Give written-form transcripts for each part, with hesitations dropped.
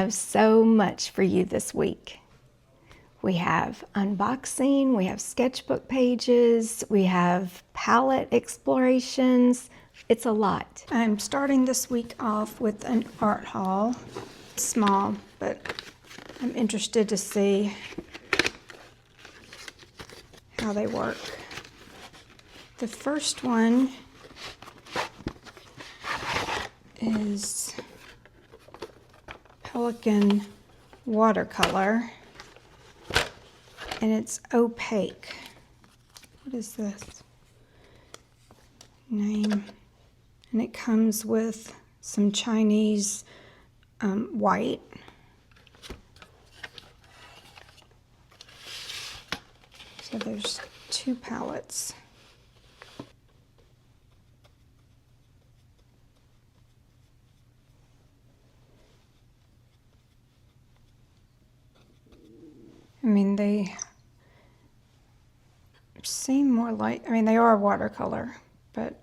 have so much for you this week. We have unboxing, we have sketchbook pages, we have palette explorations. It's a lot. I'm starting this week off with an art haul. Small, but I'm interested to see how they work. The first one is Pelican watercolor, and it's opaque. What is this name? And it comes with some Chinese white. So there's 2 palettes. I mean, they seem more like, they are watercolor, but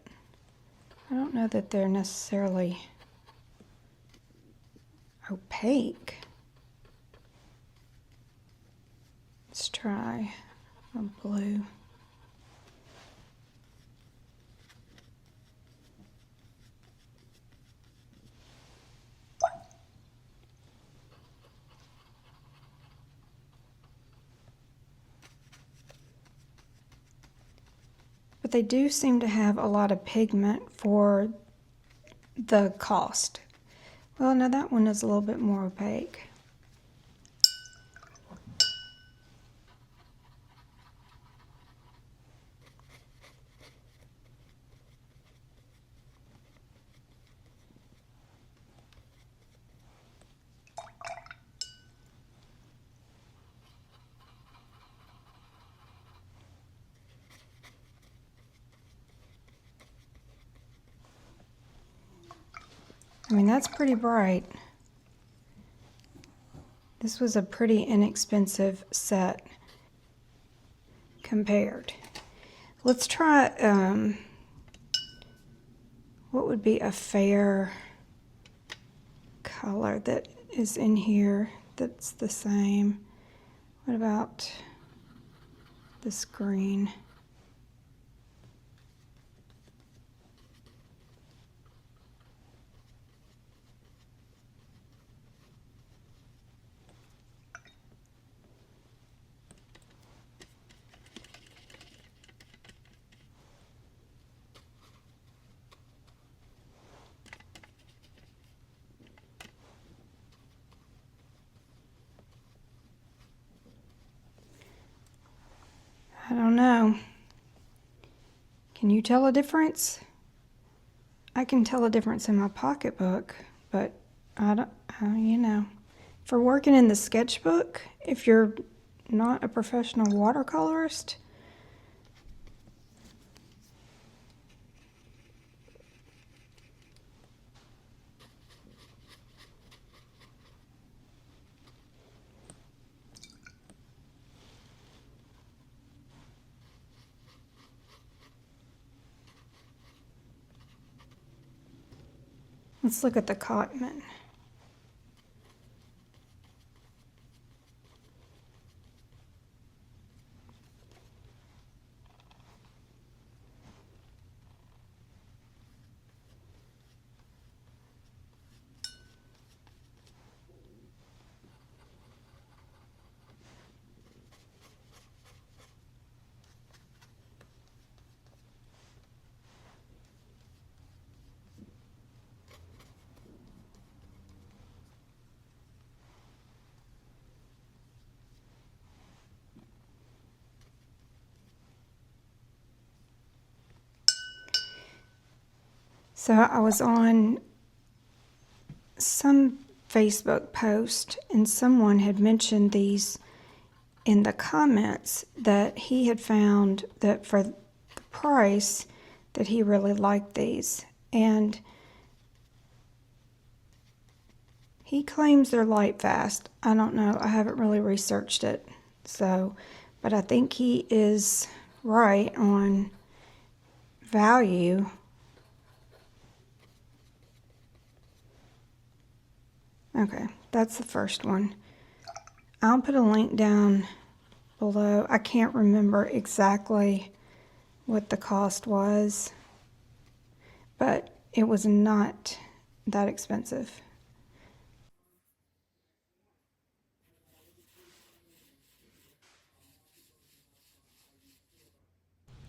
I don't know that they're necessarily opaque. Let's try a blue. But they do seem to have a lot of pigment for the cost. Well, now that one is a little bit more opaque. That's pretty bright. This was a pretty inexpensive set compared. Let's try, what would be a fair color that is in here that's the same? What about this green? I don't know. Can you tell a difference? I can tell a difference in my pocketbook, but I don't, For working in the sketchbook, if you're not a professional watercolorist, let's look at the cotton. So I was on some Facebook post and someone had mentioned these in the comments, that he had found that for the price that he really liked these. And he claims they're light fast. I don't know. I haven't really researched it. But I think he is right on value. Okay, that's the first one. I'll put a link down below. I can't remember exactly what the cost was, but it was not that expensive.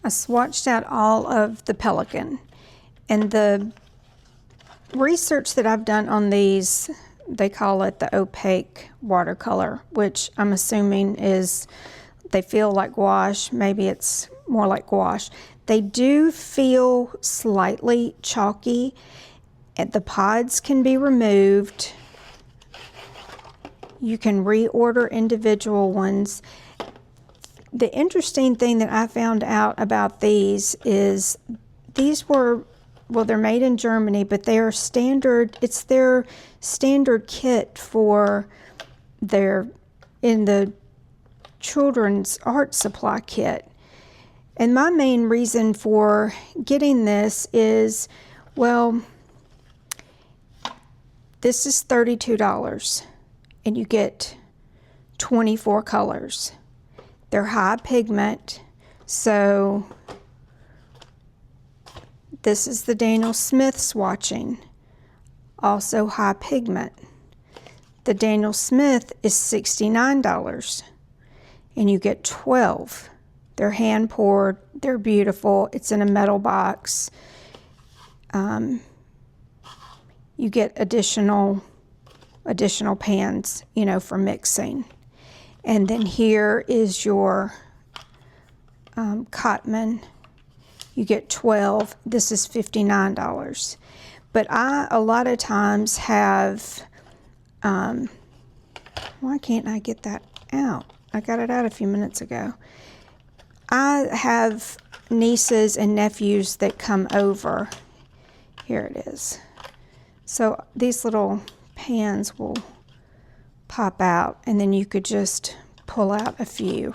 I swatched out all of the Pelican, and the research that I've done on these, they call it the opaque watercolor, which I'm assuming is, they feel like gouache. Maybe it's more like gouache. They do feel slightly chalky, and the pods can be removed. You can reorder individual ones. The interesting thing that I found out about these is these were, well, they're made in Germany, but they are standard, it's their standard kit for in the children's art supply kit. And my main reason for getting this is, well, this is $32 and you get 24 colors. They're high pigment, so this is the Daniel Smith swatching, also high pigment. The Daniel Smith is $69 and you get 12. They're hand poured, they're beautiful, it's in a metal box. You get additional pans, you know, for mixing. And then here is your Cotman. You get 12. This is $59. But I, a lot of times, have, why can't I get that out? I got it out a few minutes ago. I have nieces and nephews that come over. Here it is. So these little pans will pop out, and then you could just pull out a few.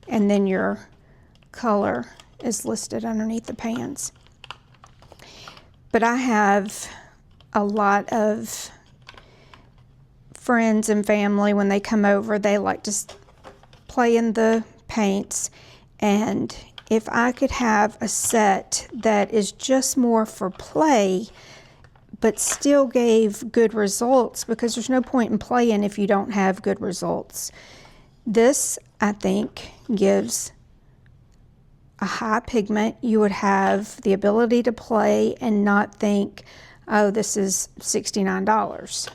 And then your color is listed underneath the pans. But I have a lot of friends and family, when they come over, they like to play in the paints. And if I could have a set that is just more for play, but still gave good results, because there's no point in playing if you don't have good results. This, I think, gives a high pigment. You would have the ability to play and not think, oh, this is $69.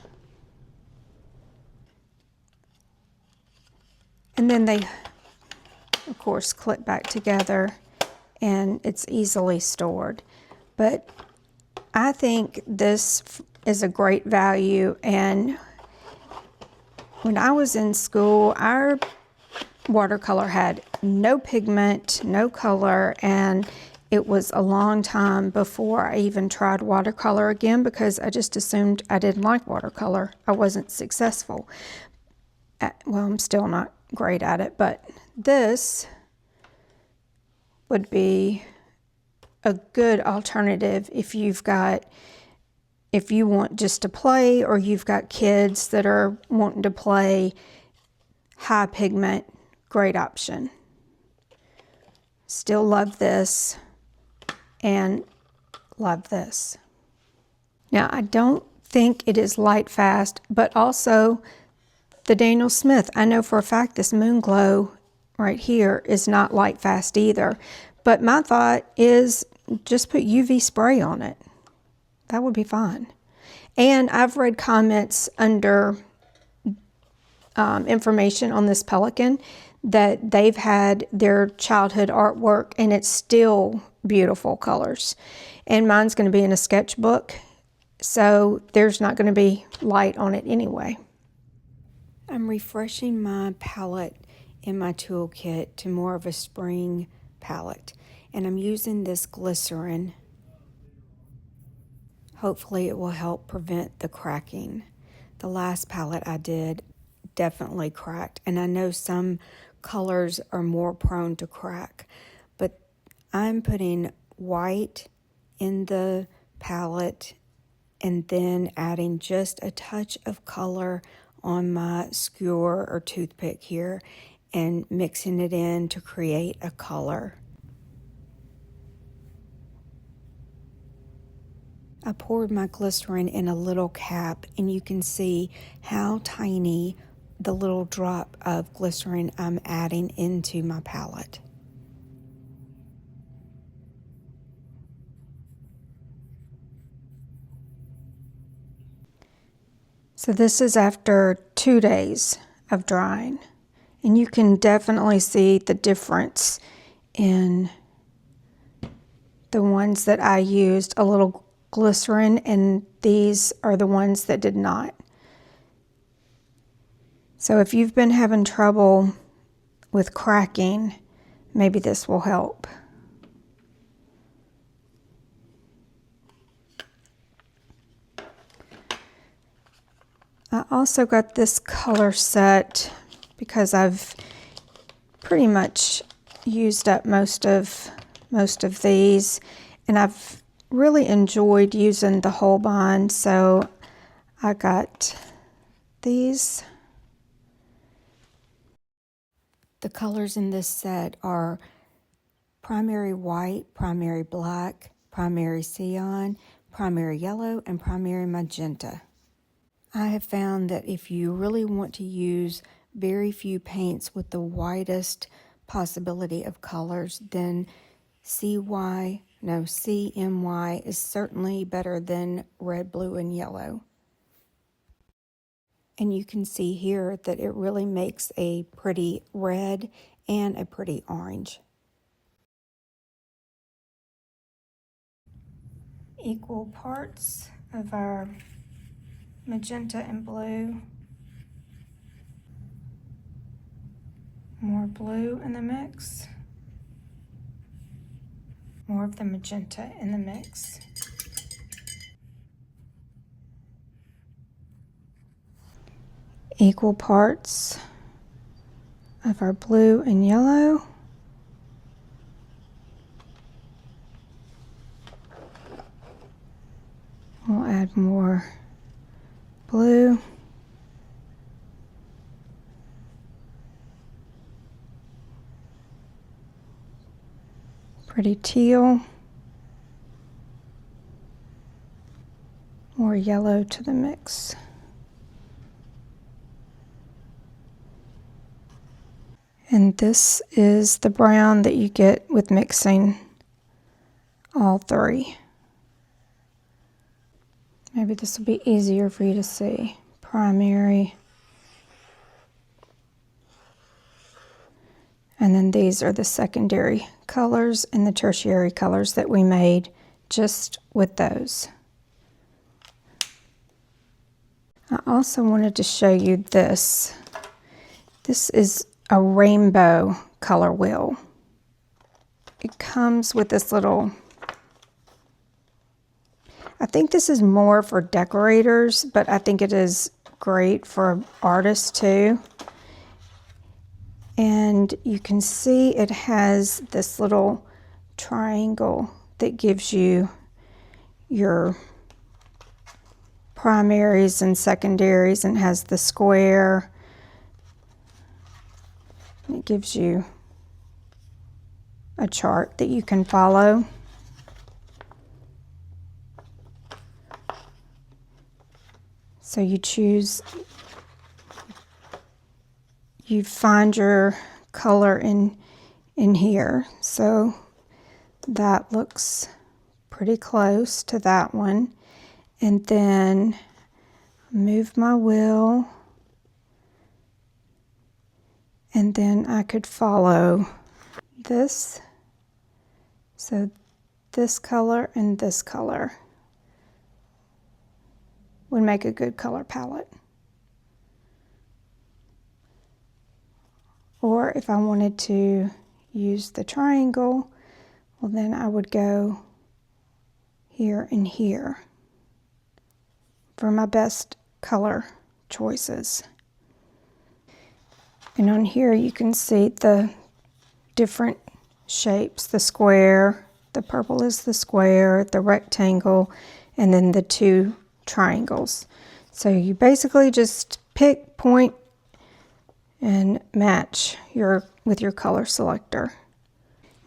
And then they, of course, clip back together and it's easily stored. But I think this is a great value. And when I was in school, our watercolor had no pigment, no color, and it was a long time before I even tried watercolor again, because I just assumed I didn't like watercolor. I wasn't successful. Well, I'm still not great at it, but this would be a good alternative if you want just to play, or you've got kids that are wanting to play. High pigment, great option. Still love this and love this. Now, I don't think it is light fast, but also the Daniel Smith, I know for a fact this Moon Glow right here is not light fast either. But my thought is just put UV spray on it. That would be fine. And I've read comments under information on this Pelican that they've had their childhood artwork and it's still beautiful colors. And mine's going to be in a sketchbook, so there's not going to be light on it anyway. I'm refreshing my palette in my toolkit to more of a spring palette, and I'm using this glycerin. Hopefully it will help prevent the cracking. The last palette I did definitely cracked, and I know some colors are more prone to crack, but I'm putting white in the palette and then adding just a touch of color on my skewer or toothpick here and mixing it in to create a color. I poured my glycerin in a little cap, and you can see how tiny the little drop of glycerin I'm adding into my palette. So this is after 2 days of drying, and you can definitely see the difference in the ones that I used a little glycerin, and these are the ones that did not. So if you've been having trouble with cracking, maybe this will help. I also got this color set because I've pretty much used up most of these, and I've really enjoyed using the Holbein, so I got these. The colors in this set are primary white, primary black, primary cyan, primary yellow, and primary magenta. I have found that if you really want to use very few paints with the widest possibility of colors, then CMY is certainly better than red, blue, and yellow. And you can see here that it really makes a pretty red and a pretty orange. Equal parts of our magenta and blue. More blue in the mix. More of the magenta in the mix. Equal parts of our blue and yellow. We'll add more blue. Pretty teal. More yellow to the mix. And this is the brown that you get with mixing all three. Maybe this will be easier for you to see. Primary. And then these are the secondary colors and the tertiary colors that we made just with those. I also wanted to show you this. This is a rainbow color wheel. It comes with this little, I think this is more for decorators, but I think it is great for artists too. And you can see it has this little triangle that gives you your primaries and secondaries, and has the square. It gives you a chart that you can follow. So you choose, you find your color in here. So that looks pretty close to that one. And then move my wheel, and then I could follow this. So this color and this color would make a good color palette. Or if I wanted to use the triangle, well then I would go here and here for my best color choices. And on here you can see the different shapes, the square, the purple is the square, the rectangle, and then the two triangles. So you basically just pick, point, and match with your color selector.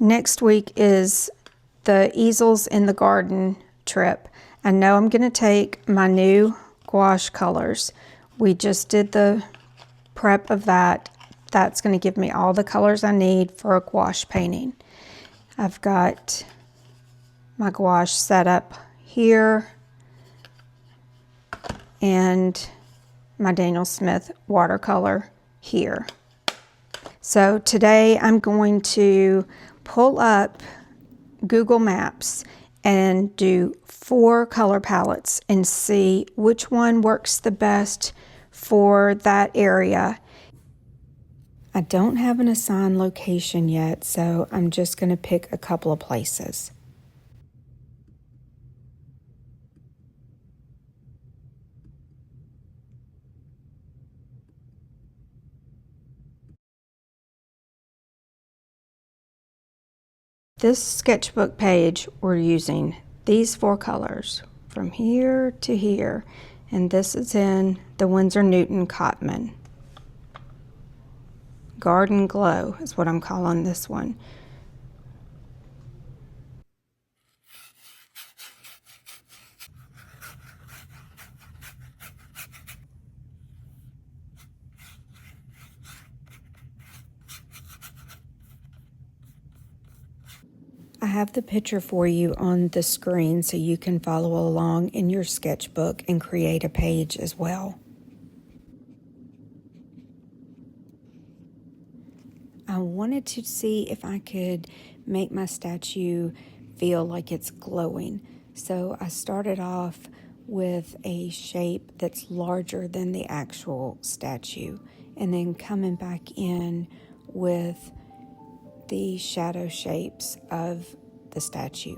Next week is the easels in the garden trip. I know I'm going to take my new gouache colors. We just did the prep of that. That's going to give me all the colors I need for a gouache painting. I've got my gouache set up here and my Daniel Smith watercolor here. So today I'm going to pull up Google Maps and do 4 color palettes and see which one works the best for that area. I don't have an assigned location yet, so I'm just going to pick a couple of places. This sketchbook page, we're using these 4 colors from here to here, and this is in the Winsor Newton Cotman. Garden Glow is what I'm calling this one. I have the picture for you on the screen so you can follow along in your sketchbook and create a page as well. I wanted to see if I could make my statue feel like it's glowing. So I started off with a shape that's larger than the actual statue, and then coming back in with the shadow shapes of the statue.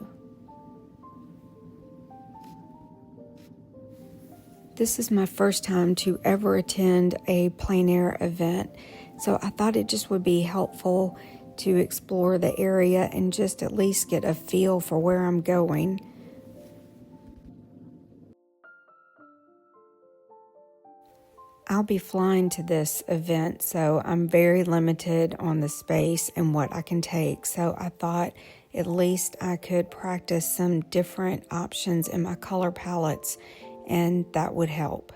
This is my first time to ever attend a plein air event, so I thought it just would be helpful to explore the area and just at least get a feel for where I'm going. I'll be flying to this event, so I'm very limited on the space and what I can take. So I thought at least I could practice some different options in my color palettes, and that would help.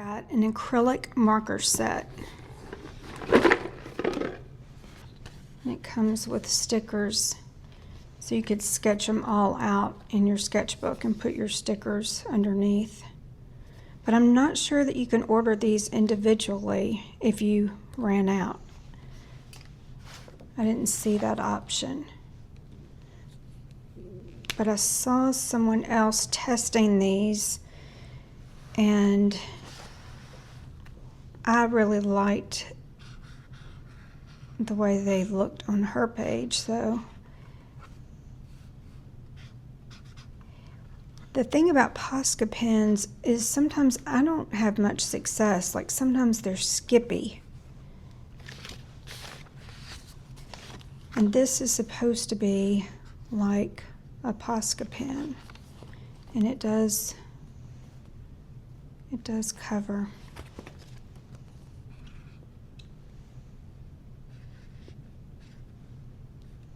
got an acrylic marker set. And it comes with stickers, so you could sketch them all out in your sketchbook and put your stickers underneath. But I'm not sure that you can order these individually if you ran out. I didn't see that option. But I saw someone else testing these, and I really liked the way they looked on her page. So the thing about Posca pens is sometimes I don't have much success. Like sometimes they're skippy. And this is supposed to be like a Posca pen, and it does cover.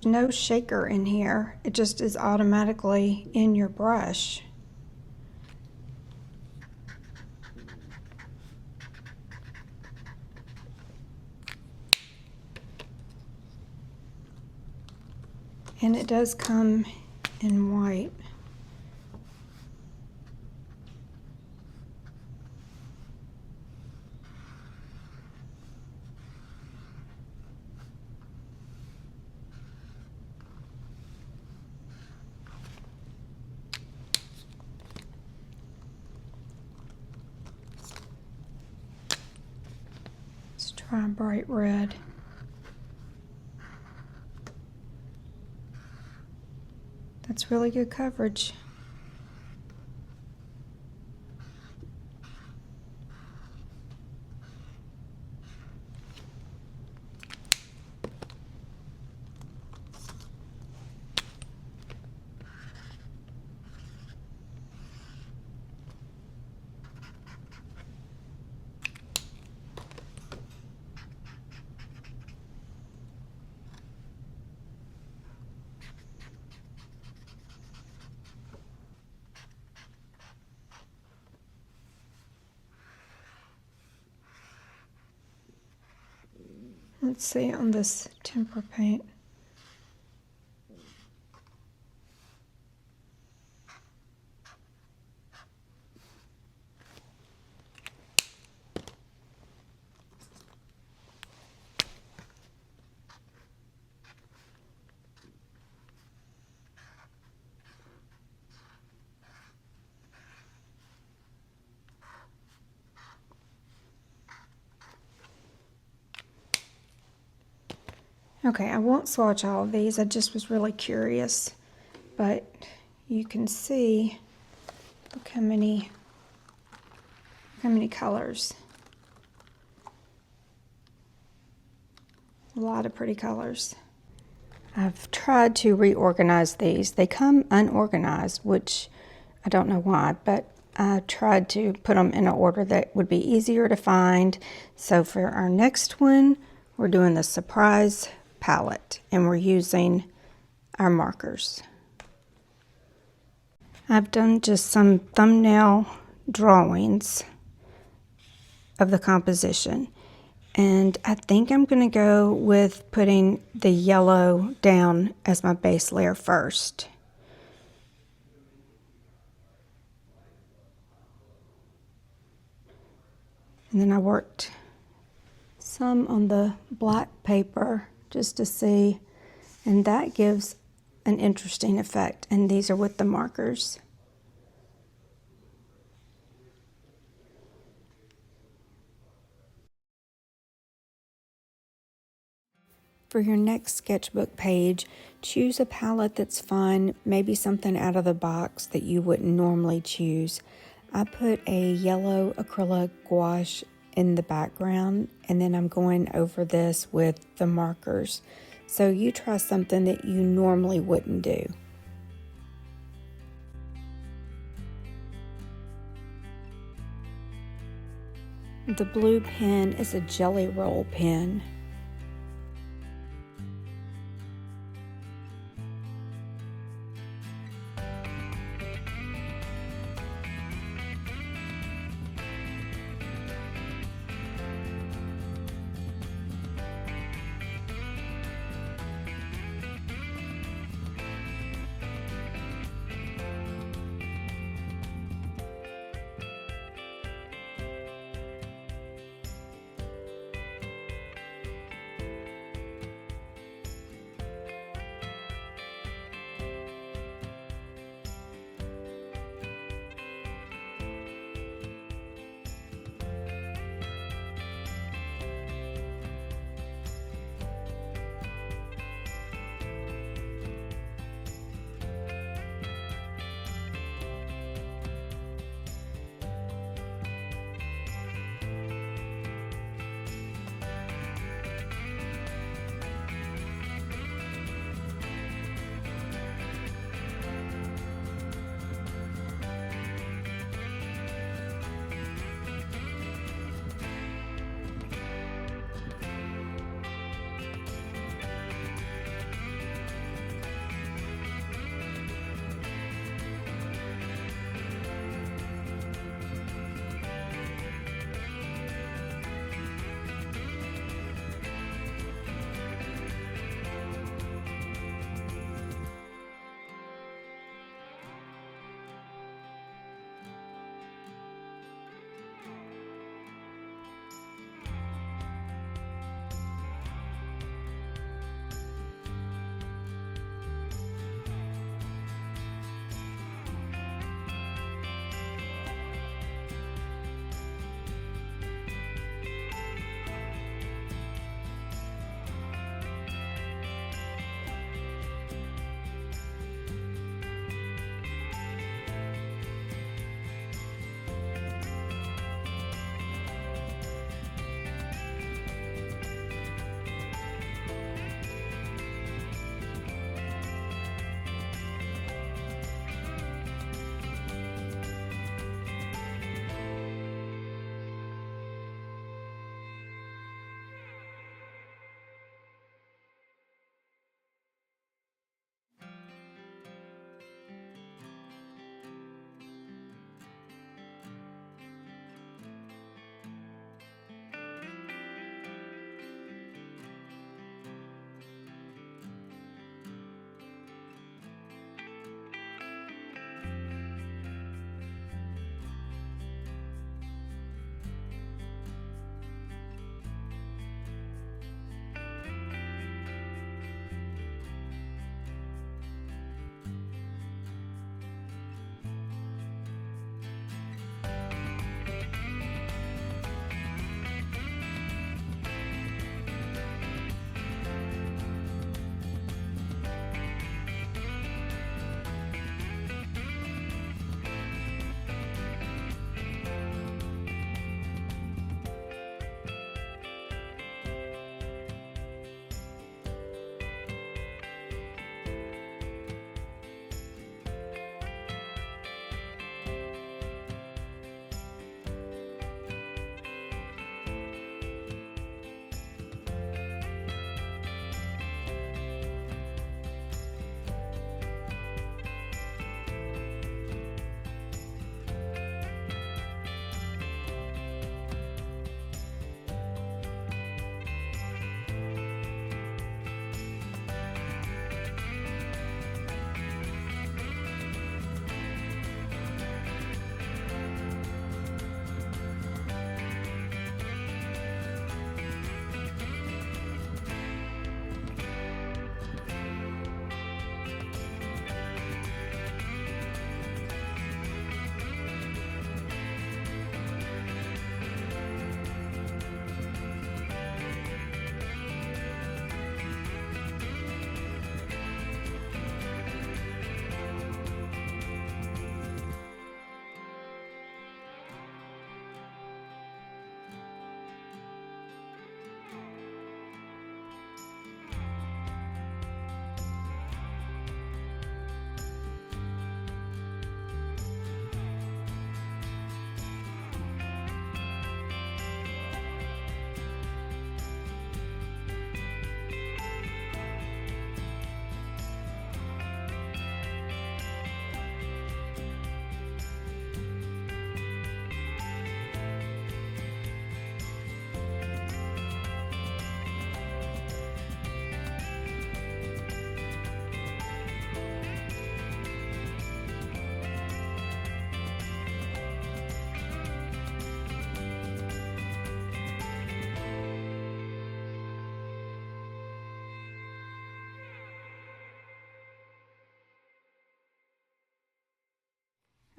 No shaker in here, it just is automatically in your brush. And it does come in white. Let's try bright red. That's really good coverage. Let's see on this tempera paint. Okay, I won't swatch all of these. I just was really curious, but you can see, look how many colors. A lot of pretty colors. I've tried to reorganize these. They come unorganized, which I don't know why, but I tried to put them in an order that would be easier to find. So for our next one, we're doing the surprise palette, and we're using our markers. I've done just some thumbnail drawings of the composition, and I think I'm going to go with putting the yellow down as my base layer first. And then I worked some on the black paper just to see, and that gives an interesting effect. And these are with the markers. For your next sketchbook page, choose a palette that's fun, maybe something out of the box that you wouldn't normally choose. I put a yellow acrylic gouache in the background, and then I'm going over this with the markers. So you try something that you normally wouldn't do. The blue pen is a jelly roll pen.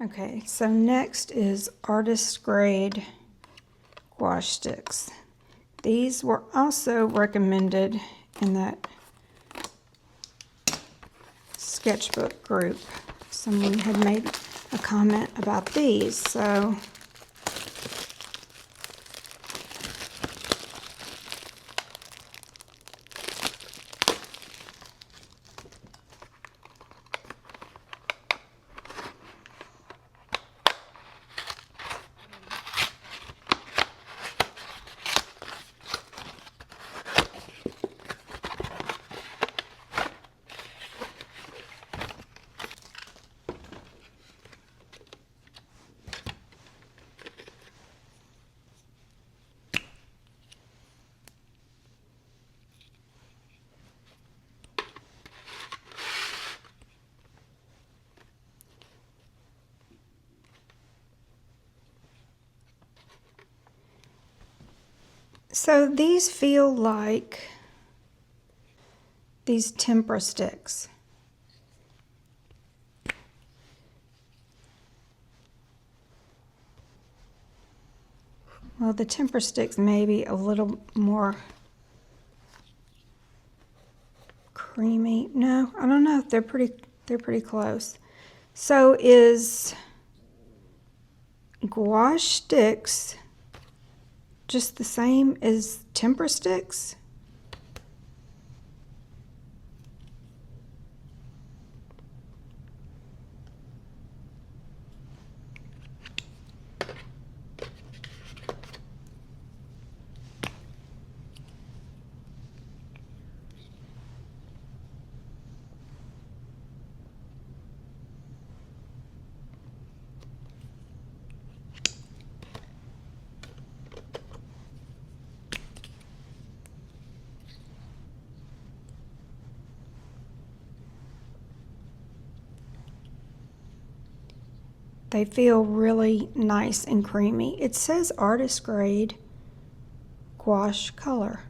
Okay, so next is artist grade gouache sticks. These were also recommended in that sketchbook group. Someone had made a comment about these, so these feel like these tempera sticks. Well, the tempera sticks may be a little more creamy. No, I don't know. They're pretty close. So is gouache sticks just the same as tempera sticks? They feel really nice and creamy. It says artist grade gouache color.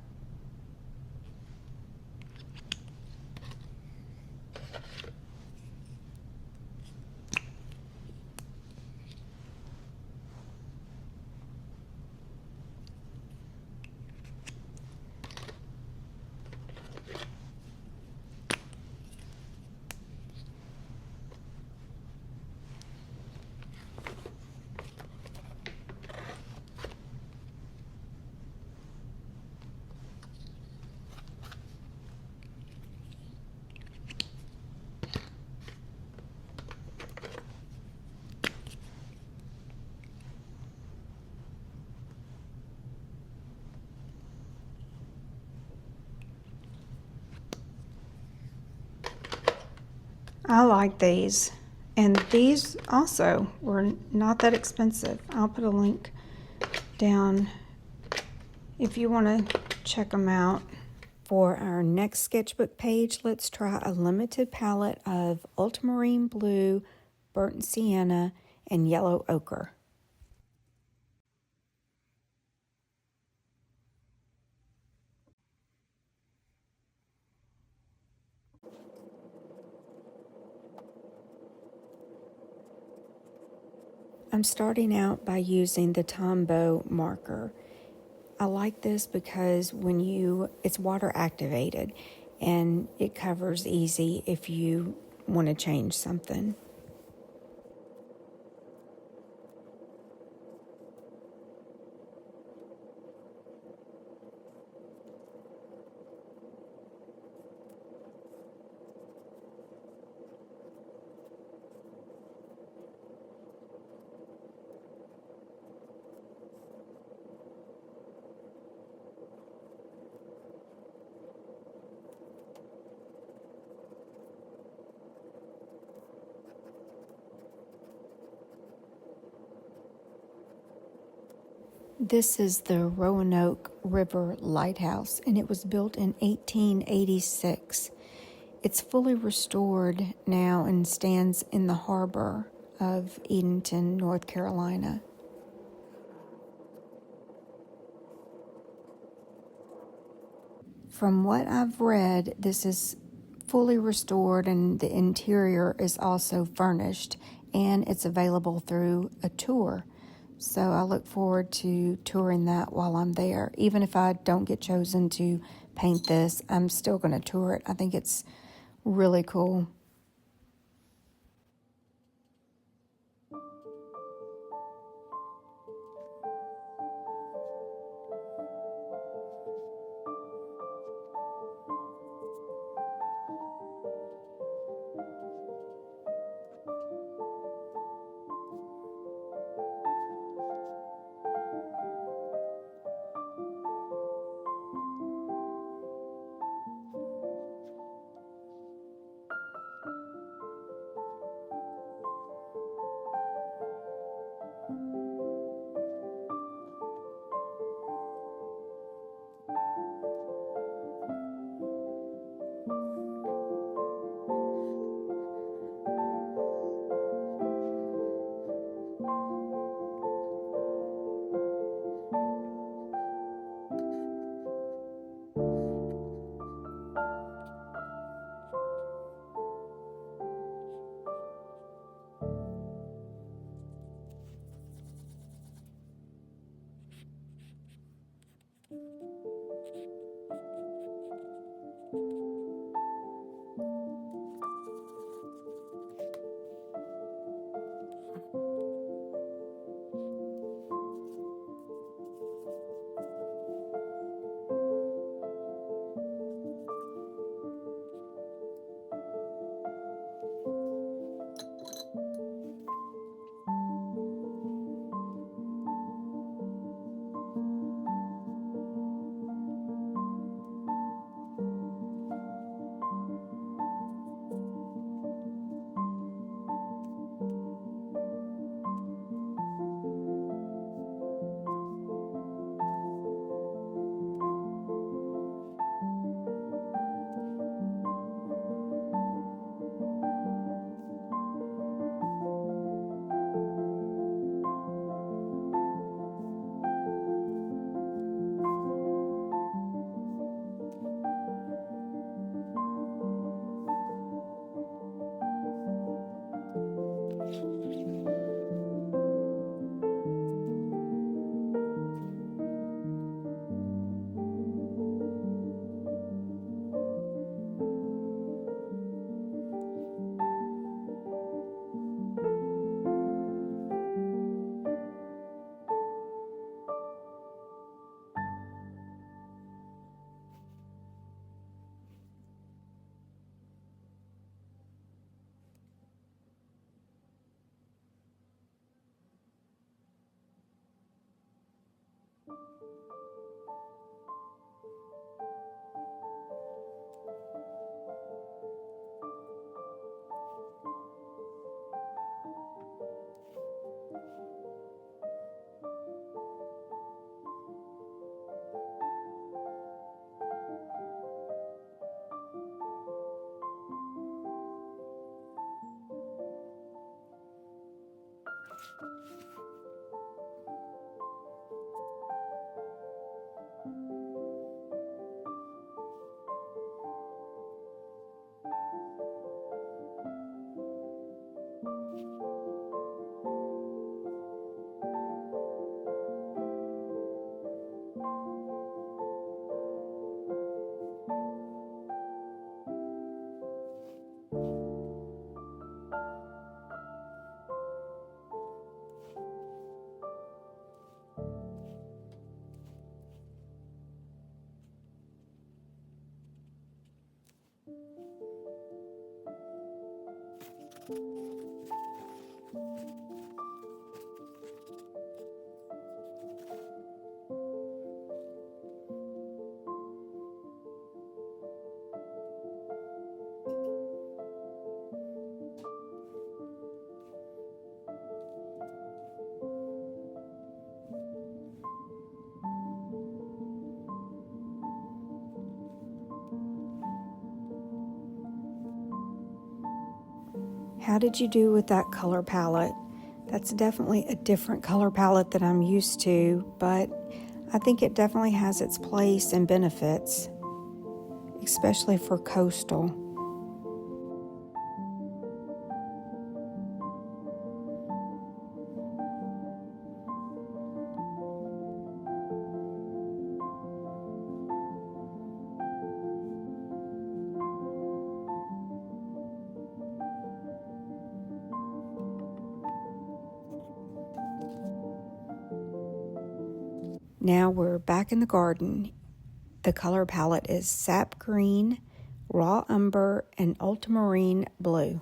I like these, and these also were not that expensive. I'll put a link down if you want to check them out. For our next sketchbook page, let's try a limited palette of ultramarine blue, burnt sienna, and yellow ochre. I'm starting out by using the Tombow marker. I like this because it's water activated and it covers easy if you want to change something. This is the Roanoke River Lighthouse, and it was built in 1886. It's fully restored now and stands in the harbor of Edenton, North Carolina. From what I've read, this is fully restored and the interior is also furnished and it's available through a tour. So I look forward to touring that while I'm there. Even if I don't get chosen to paint this, I'm still going to tour it. I think it's really cool. How did you do with that color palette? That's definitely a different color palette than I'm used to, but I think it definitely has its place and benefits, especially for coastal. Now we're back in the garden. The color palette is Sap Green, Raw Umber, and Ultramarine Blue.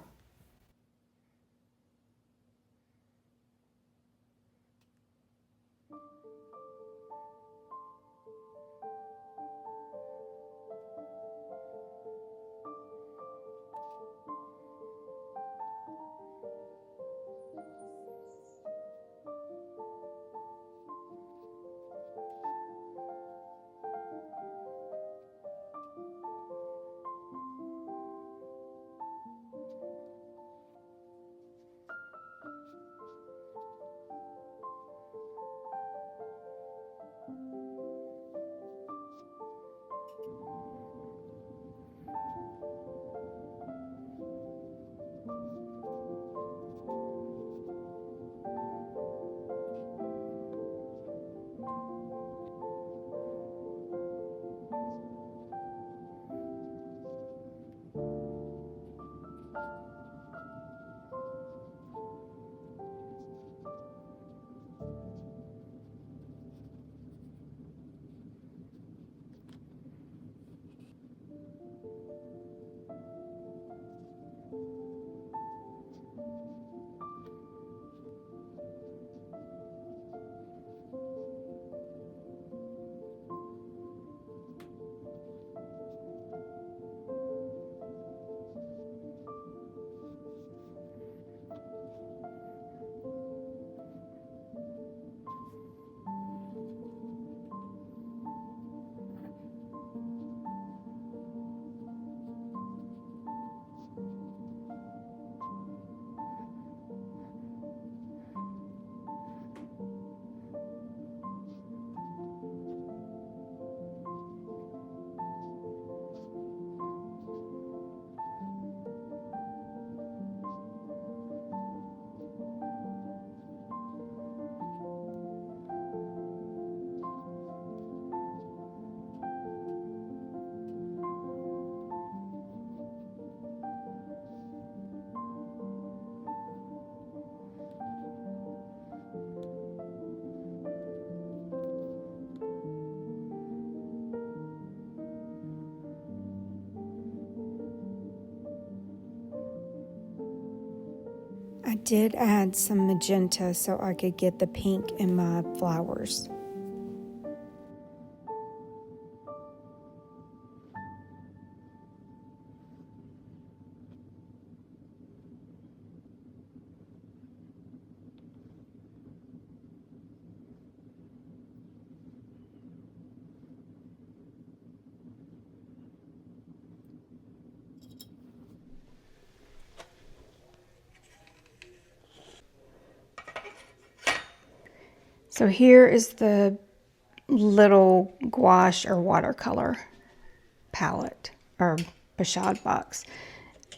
I did add some magenta so I could get the pink in my flowers. So here is the little gouache or watercolor palette or pochade box.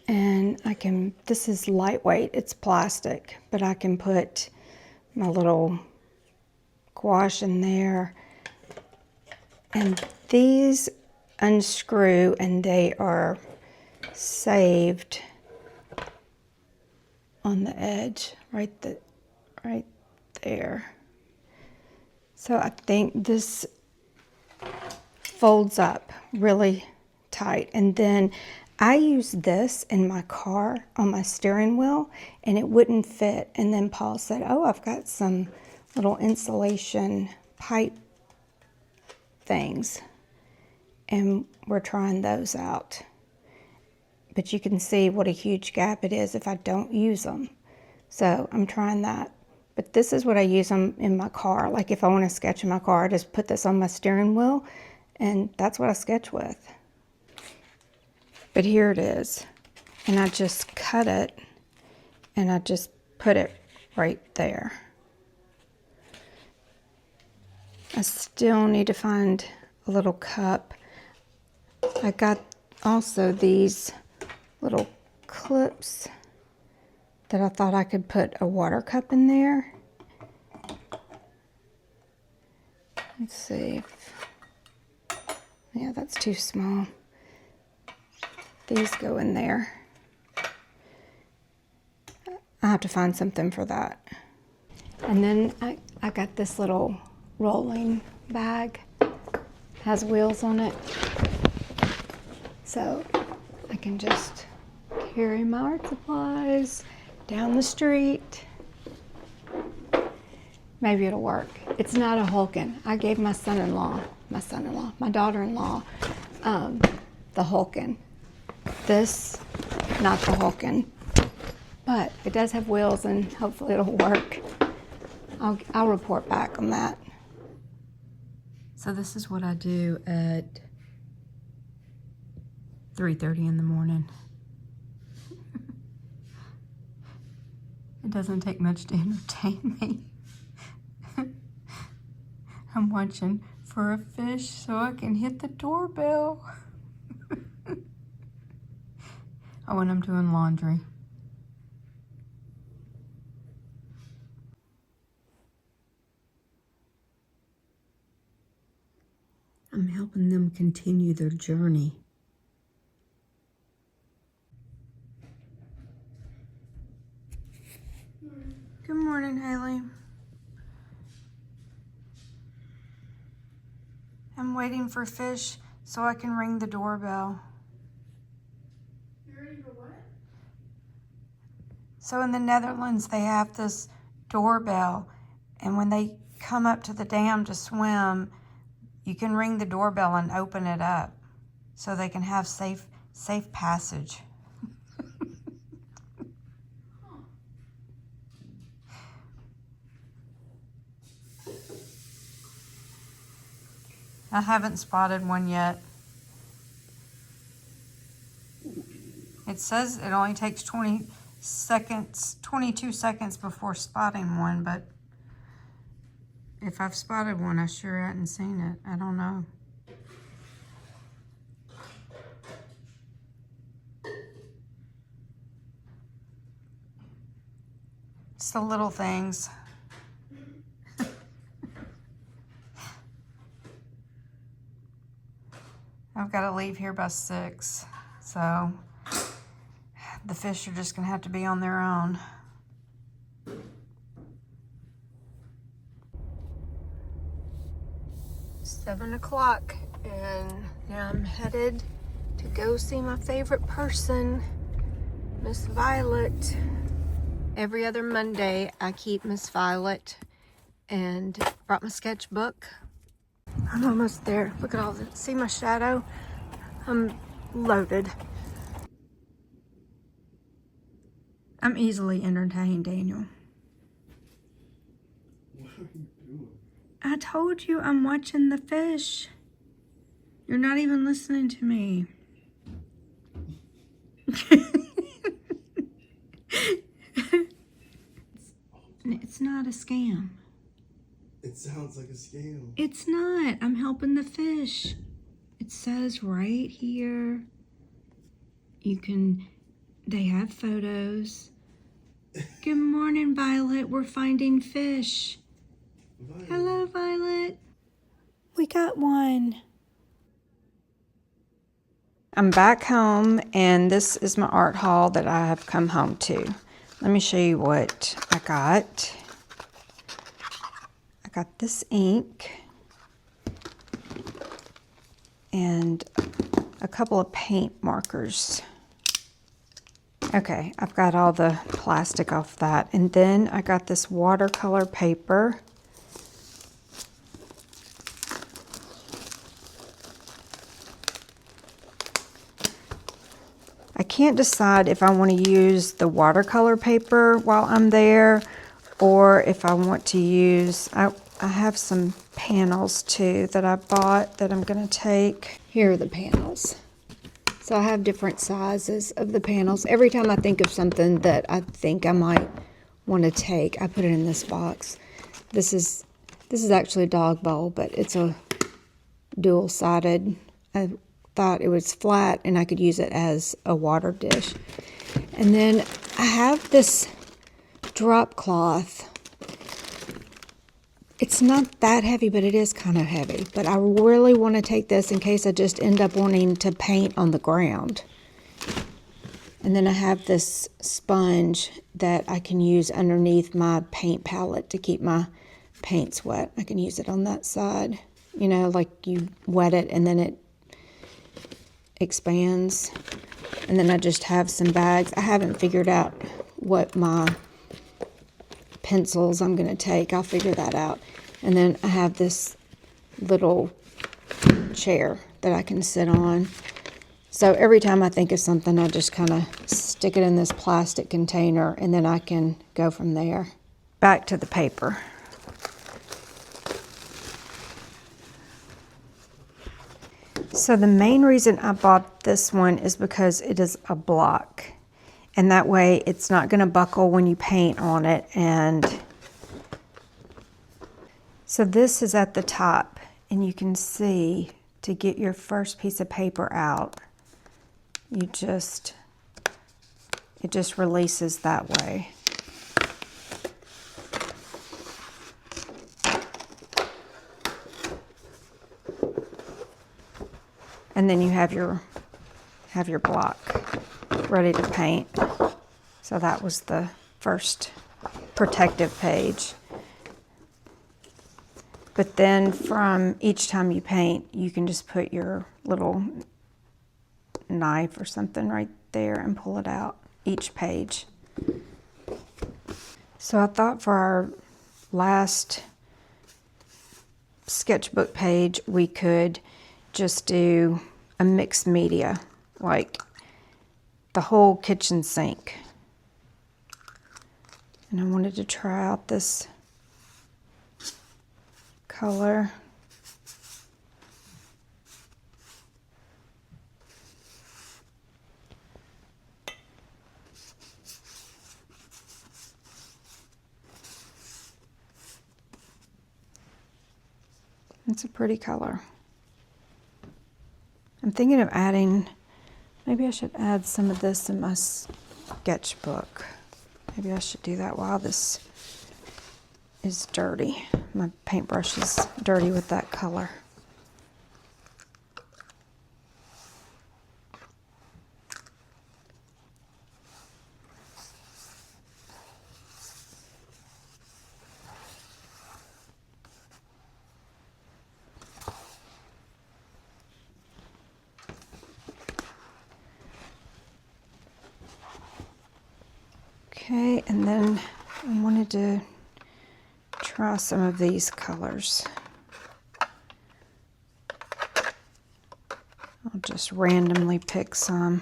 And this is lightweight, it's plastic, but I can put my little gouache in there. And these unscrew and they are saved on the edge, right there. So I think this folds up really tight. And then I use this in my car on my steering wheel and it wouldn't fit. And then Paul said, oh, I've got some little insulation pipe things. And we're trying those out. But you can see what a huge gap it is if I don't use them. So I'm trying that. But this is what I use in my car. Like if I want to sketch in my car, I just put this on my steering wheel and that's what I sketch with. But here it is. And I just cut it and I just put it right there. I still need to find a little cup. I got also these little clips that I thought I could put a water cup in there. Let's see. Yeah, that's too small. These go in there. I have to find something for that. And then I got this little rolling bag. Has wheels on it. So I can just carry my art supplies down the street. Maybe it'll work. It's not a Hulkin. I gave my daughter-in-law, the Hulkin. This, not the Hulkin. But it does have wheels and hopefully it'll work. I'll report back on that. So this is what I do at 3:30 in the morning. It doesn't take much to entertain me. I'm watching for a fish so I can hit the doorbell. Oh, and I'm doing laundry. I'm helping them continue their journey. Good morning, Haley. I'm waiting for fish so I can ring the doorbell. You're ready for what? So in the Netherlands, they have this doorbell, and when they come up to the dam to swim, you can ring the doorbell and open it up so they can have safe passage. I haven't spotted one yet. It says it only takes 22 seconds before spotting one, but if I've spotted one, I sure hadn't seen it. I don't know. It's the little things. I've got to leave here by 6, so the fish are just going to have to be on their own. It's 7 o'clock, and now I'm headed to go see my favorite person, Miss Violet. Every other Monday, I keep Miss Violet, and brought my sketchbook. I'm almost there. Look at all this. See my shadow? I'm loaded. I'm easily entertained, Daniel. What are you doing? I told you I'm watching the fish. You're not even listening to me. It's not a scam. It sounds like a scam. It's not. I'm helping the fish. It says right here. They have photos. Good morning, Violet. We're finding fish. Violet. Hello, Violet. We got one. I'm back home, and this is my art haul that I have come home to. Let me show you what I got. I got this ink and a couple of paint markers. Okay, I've got all the plastic off that. And then I got this watercolor paper. I can't decide if I want to use the watercolor paper while I'm there, or if I want to use, I have some panels too that I bought that I'm going to take. Here are the panels. So I have different sizes of the panels. Every time I think of something that I think I might want to take, I put it in this box. This is actually a dog bowl, but it's a dual-sided. I thought it was flat and I could use it as a water dish. And then I have this drop cloth. It's not that heavy, but it is kind of heavy. But I really want to take this in case I just end up wanting to paint on the ground. And then I have this sponge that I can use underneath my paint palette to keep my paints wet. I can use it on that side. you know, like you wet it and then it expands. And then I just have some bags. I haven't figured out what my pencils I'm going to take. I'll figure that out. And then I have this little chair that I can sit on. So every time I think of something, I just kind of stick it in this plastic container and then I can go from there. Back to the paper. So the main reason I bought this one is because it is a block. And that way it's not going to buckle when you paint on it. And so this is at the top, and you can see to get your first piece of paper out, it just releases that way. And then you have your block ready to paint. So that was the first protective page. But then from each time you paint, you can just put your little knife or something right there and pull it out each page. So I thought for our last sketchbook page, we could just do a mixed media, like the whole kitchen sink. And I wanted to try out this color. It's a pretty color. I'm thinking of adding, maybe I should add some of this in my sketchbook. Maybe I should do that while this is dirty. My paintbrush is dirty with that color. Okay, and then I wanted to try some of these colors. I'll just randomly pick some.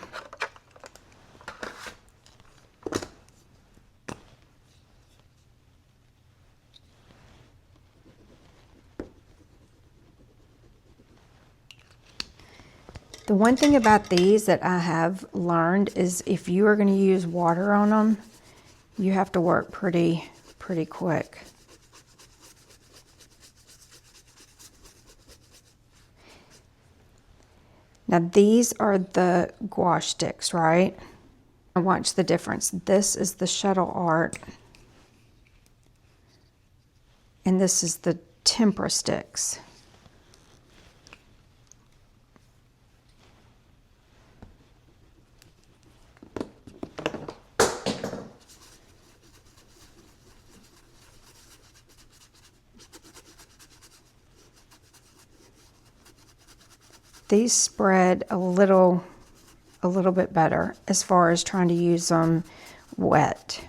The one thing about these that I have learned is if you are going to use water on them, you have to work pretty quick. Now these are the gouache sticks, right? And watch the difference. This is the shuttle art, and this is the tempera sticks. These spread a little bit better as far as trying to use them wet.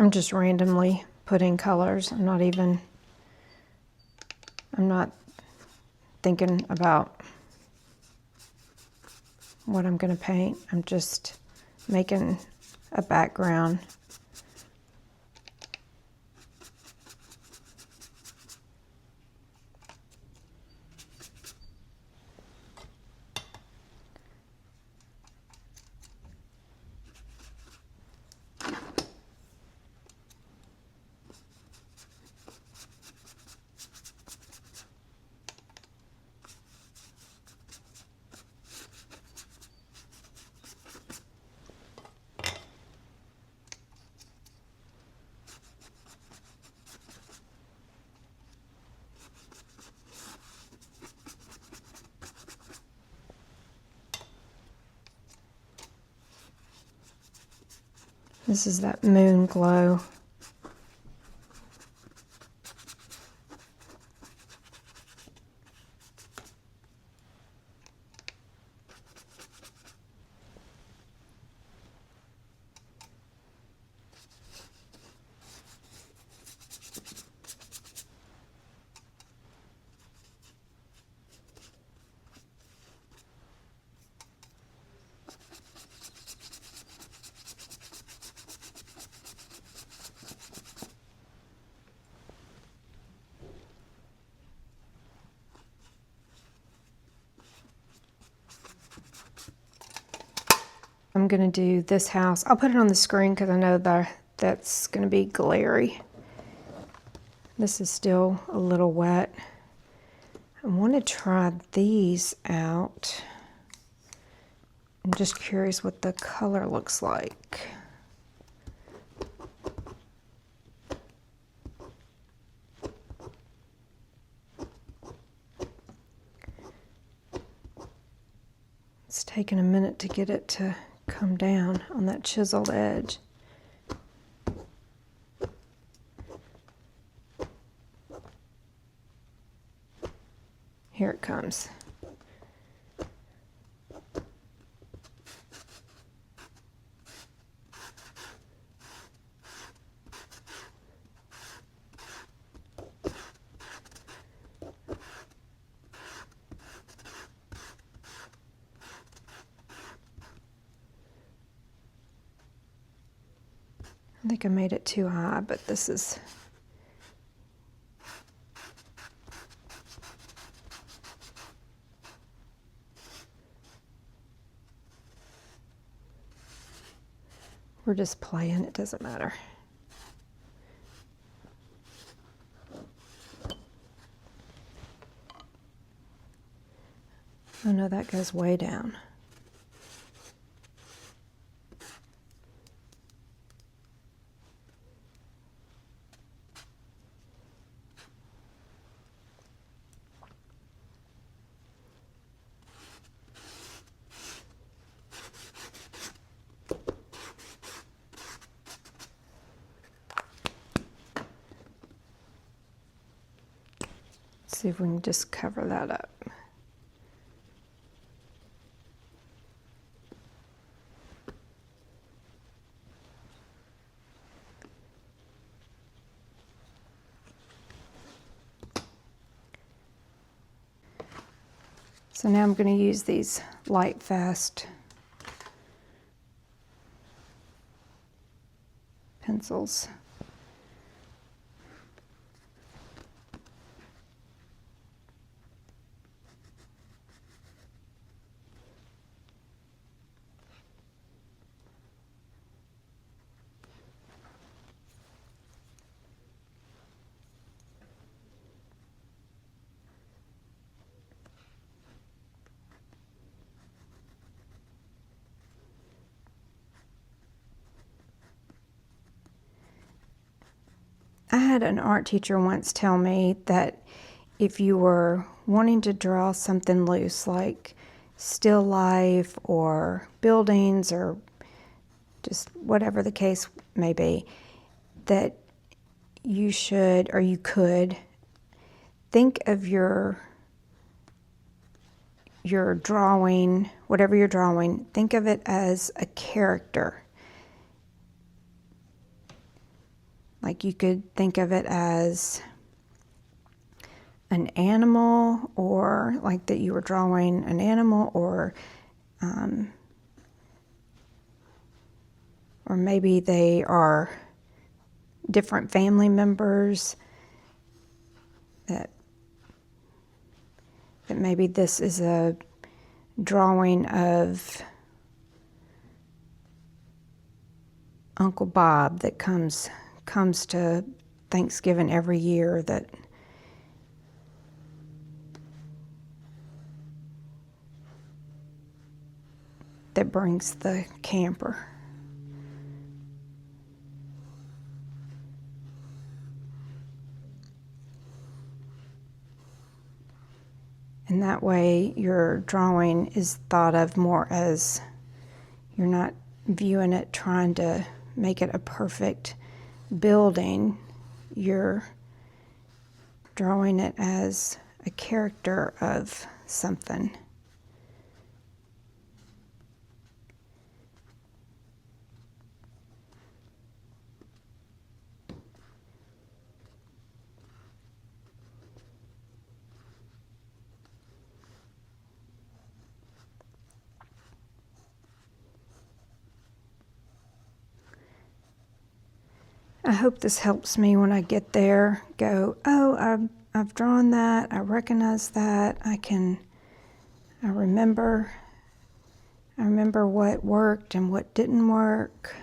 I'm just randomly putting colors. I'm not thinking about what I'm going to paint. I'm just making a background. This is that moon glow. I'm going to do this house. I'll put it on the screen because I know that's going to be glary. This is still a little wet. I want to try these out. I'm just curious what the color looks like. It's taking a minute to get it to come down on that chiseled edge. Here it comes. I think I made it too high, but this is... We're just playing, it doesn't matter. Oh no, that goes way down. See if we can just cover that up. So now I'm going to use these light fast pencils. I had an art teacher once tell me that if you were wanting to draw something loose, like still life or buildings or just whatever the case may be, that you should, or you could, think of your drawing, whatever you're drawing, think of it as a character. Like you could think of it as an animal, or like that you were drawing an animal, or maybe they are different family members, that maybe this is a drawing of Uncle Bob that comes to Thanksgiving every year, that brings the camper. And that way your drawing is thought of more as, you're not viewing it trying to make it a perfect building. You're drawing it as a character of something. I hope this helps me when I get there go, oh, I've drawn that, I recognize that, I remember what worked and what didn't work.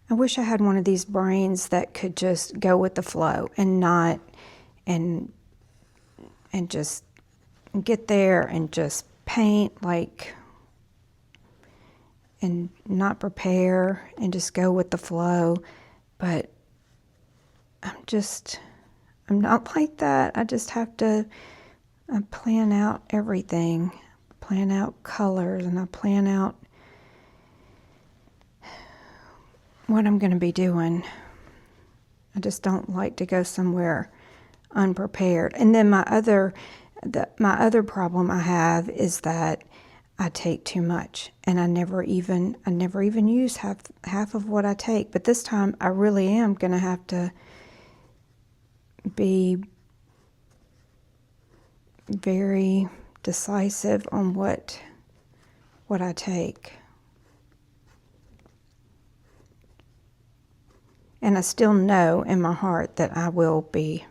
I wish I had one of these brains that could just go with the flow and not, and just get there and just paint, like, and not prepare and just go with the flow. But I'm not like that. I just have to plan out everything, plan out colors, and I plan out what I'm going to be doing. I just don't like to go somewhere unprepared. And then my other problem I have is that I take too much, and I never even use half of what I take. But this time I really am going to have to be very decisive on what I take. And I still know in my heart that I will be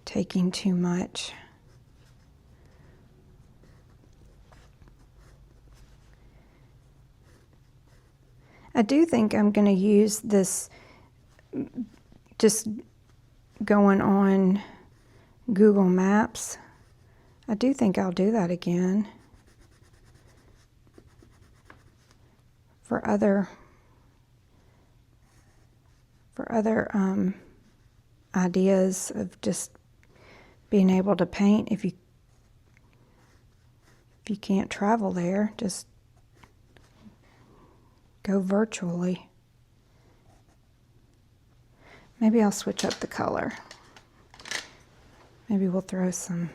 taking too much. I do think I'm going to use this, just going on Google Maps. I do think I'll do that again for other ideas of just being able to paint. If you can't travel there, just go virtually. Maybe I'll switch up the color. Maybe we'll throw some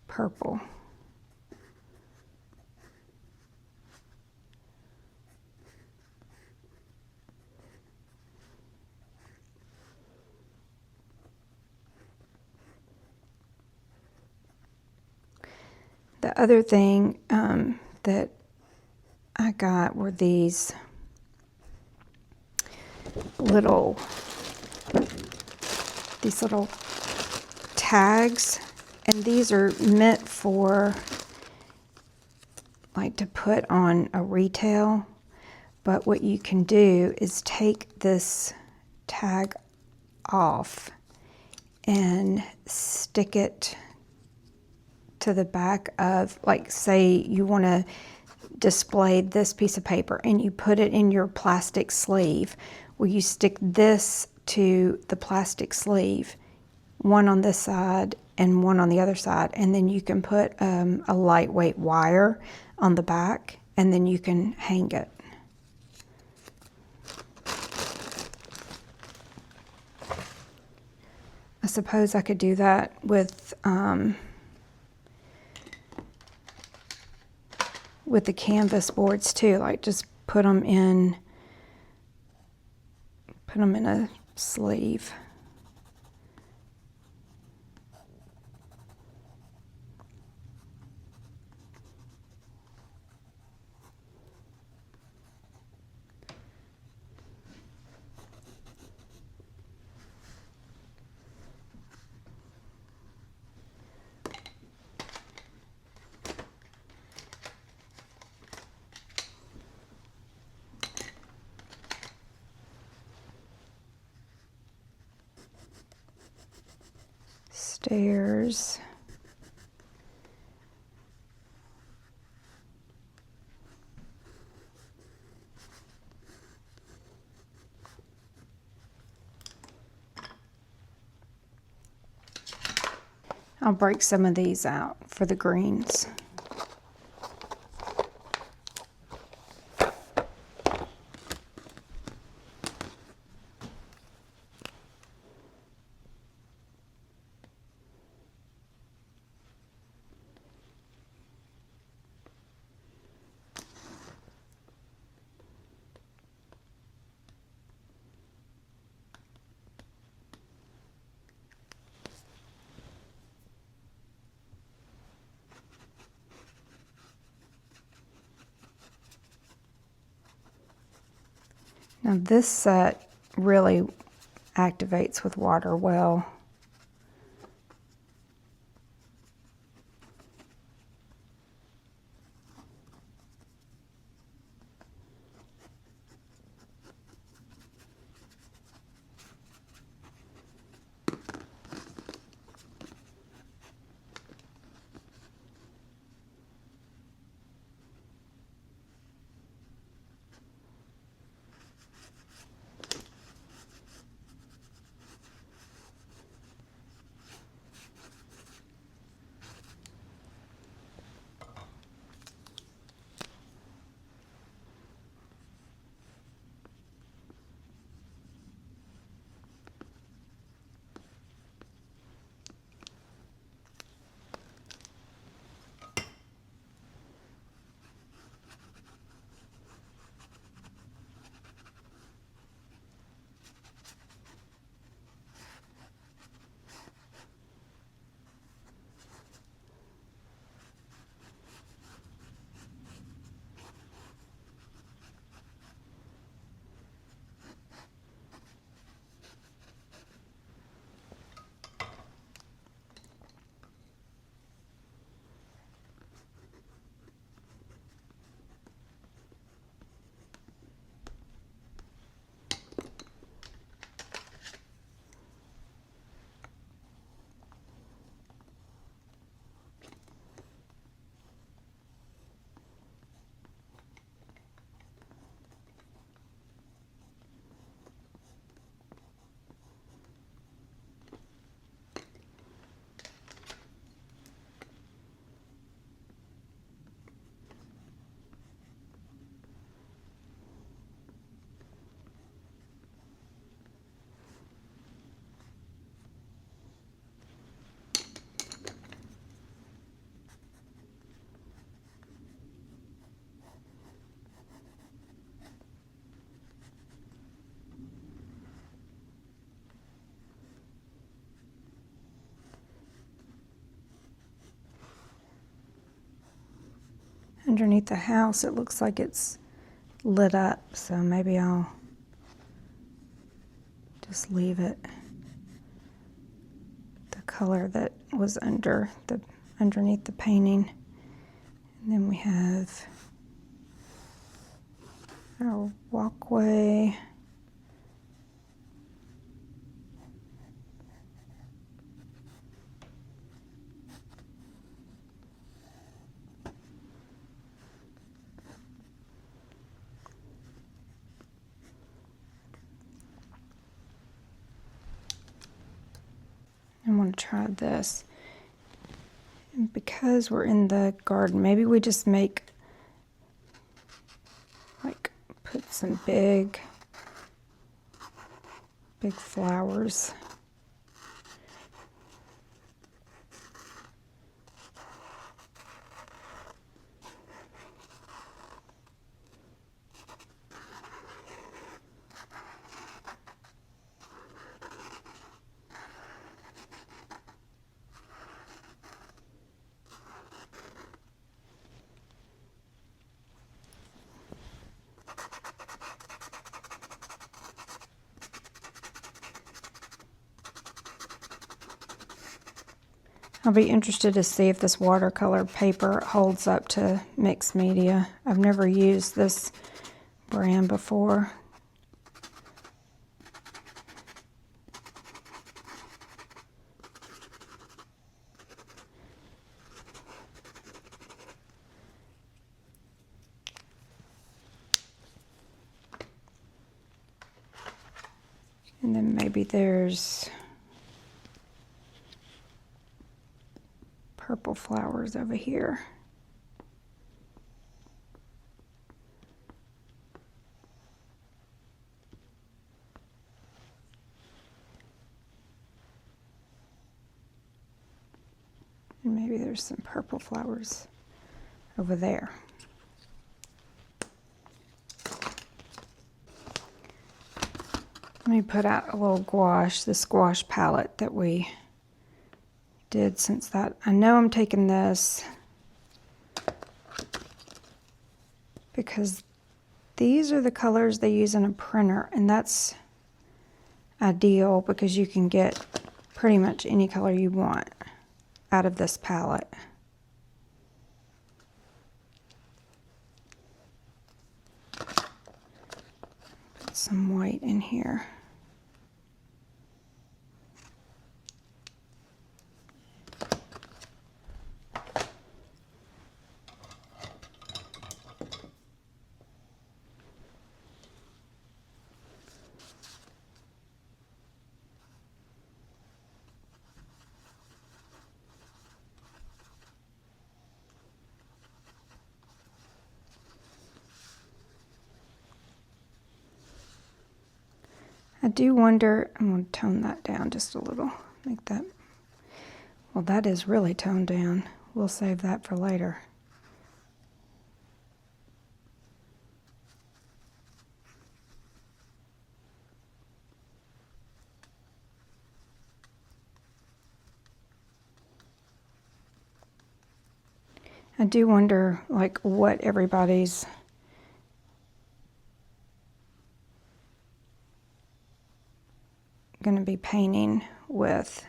purple. The other thing that I got were these little tags, and these are meant for, like, to put on a retail. But what you can do is take this tag off and stick it to the back of, like, say you want to display this piece of paper and you put it in your plastic sleeve. Well, you stick this to the plastic sleeve, one on this side and one on the other side, and then you can put a lightweight wire on the back, and then you can hang it. I suppose I could do that with with the canvas boards too, like just put them in a sleeve. Stairs. I'll break some of these out for the greens. Now this set really activates with water well. Underneath the house, it looks like it's lit up, so maybe I'll just leave it the color that was underneath the painting. And then we have our walkway. I want to try this. And because we're in the garden, maybe we just make, like, put some big flowers. I'll be interested to see if this watercolor paper holds up to mixed media. I've never used this brand before. And then maybe there's purple flowers over here. And maybe there's some purple flowers over there. Let me put out a little gouache, this gouache palette that we did since that. I know I'm taking this because these are the colors they use in a printer, and that's ideal because you can get pretty much any color you want out of this palette. Put some white in here. I do wonder, I'm going to tone that down just a little, make that, well, that is really toned down. We'll save that for later. I do wonder, like, what everybody's going to be painting with.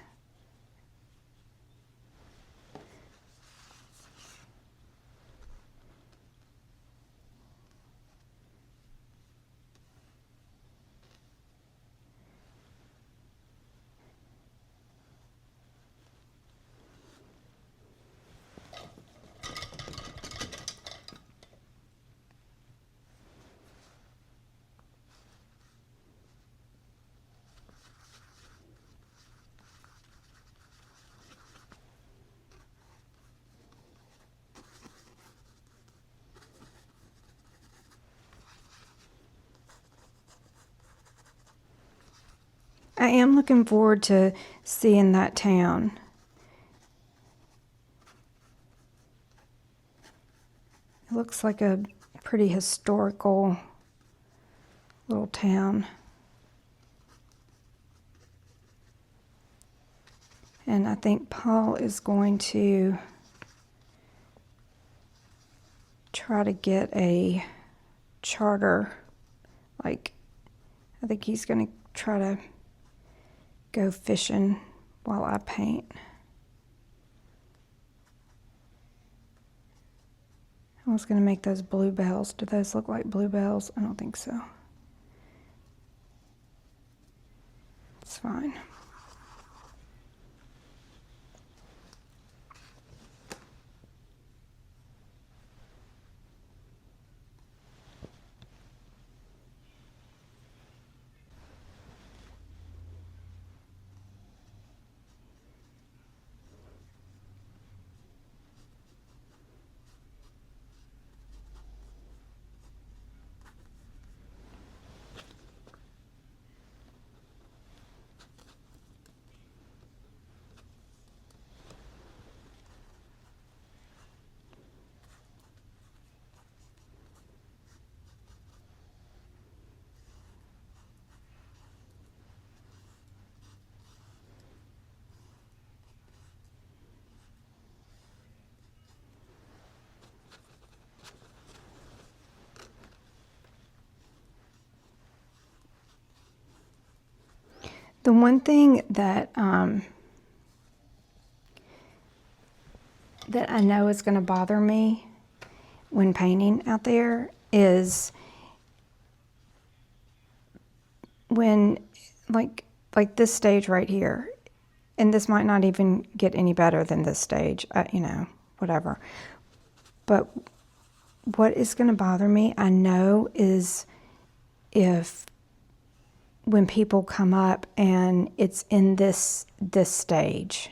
I am looking forward to seeing that town. It looks like a pretty historical little town. And I think Paul is going to try to get a charter. Like, I think he's going to try to go fishing while I paint. I was going to make those bluebells. Do those look like bluebells? I don't think so. It's fine. The one thing that that I know is going to bother me when painting out there is when, like this stage right here, and this might not even get any better than this stage, you know, whatever. But what is going to bother me, I know, is if when people come up and it's in this stage.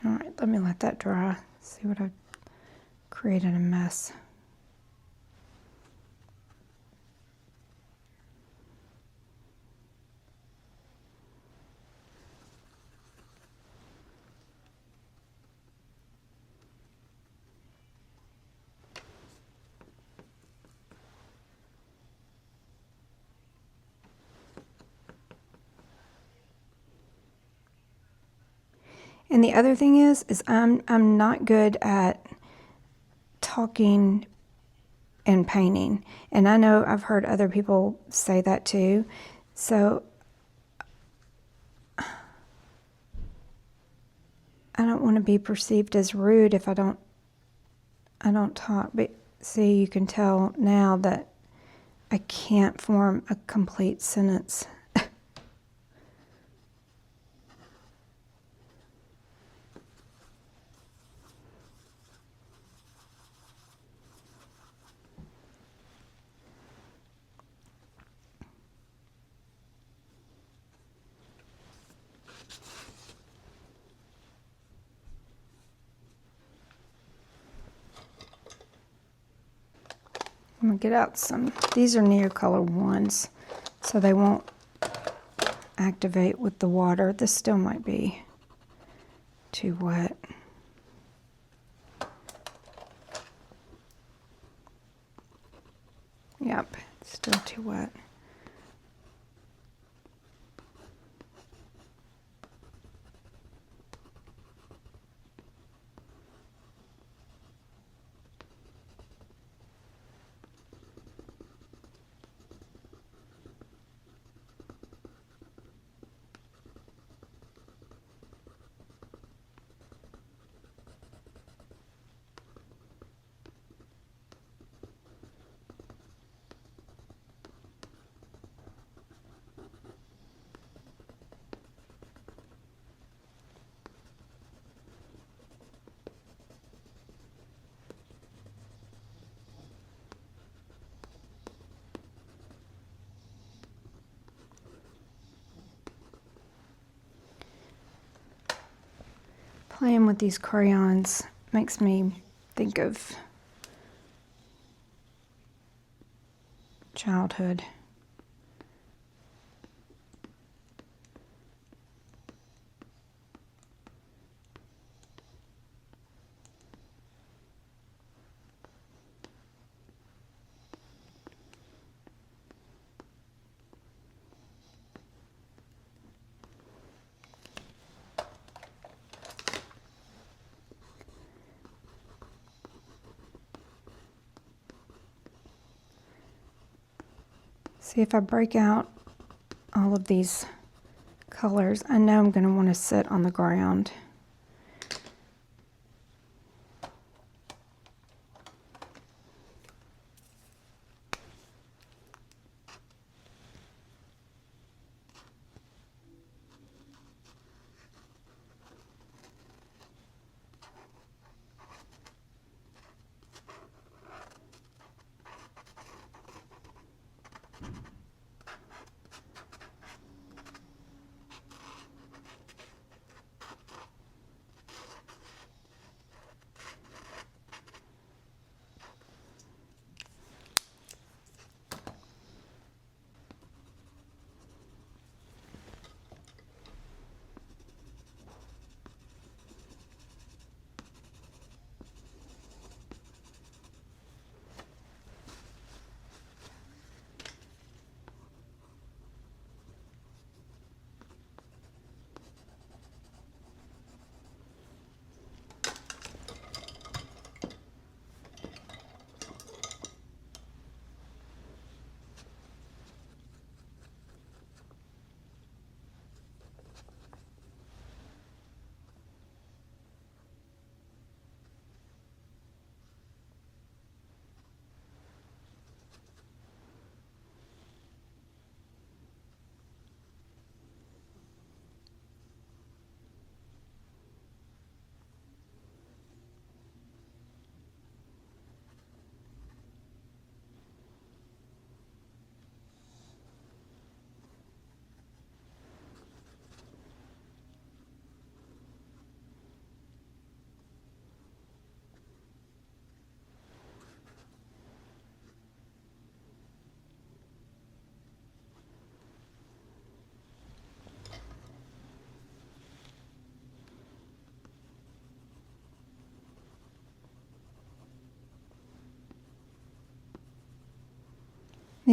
All right, let me let that dry. See what I've created a mess. And the other thing is I'm not good at talking and painting. And I know I've heard other people say that too. So I don't want to be perceived as rude if I don't talk. But see, you can tell now that I can't form a complete sentence. I'm gonna get out some, these are Neocolor ones, so they won't activate with the water. This still might be too wet. Yep, it's still too wet. Playing with these crayons makes me think of childhood. See, if I break out all of these colors, I know I'm going to want to sit on the ground.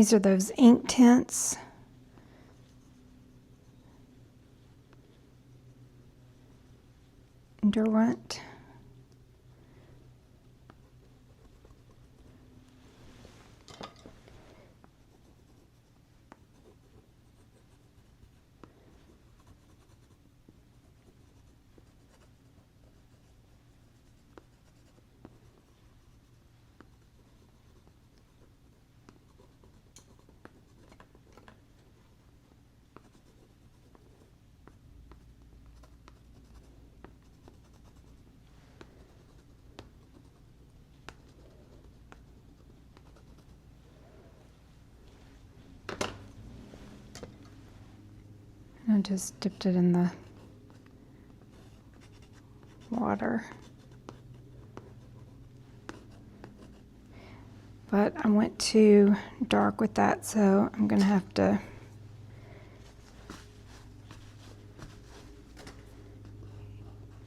These are those ink tints. Derwent. I just dipped it in the water. But I went too dark with that, so I'm gonna have to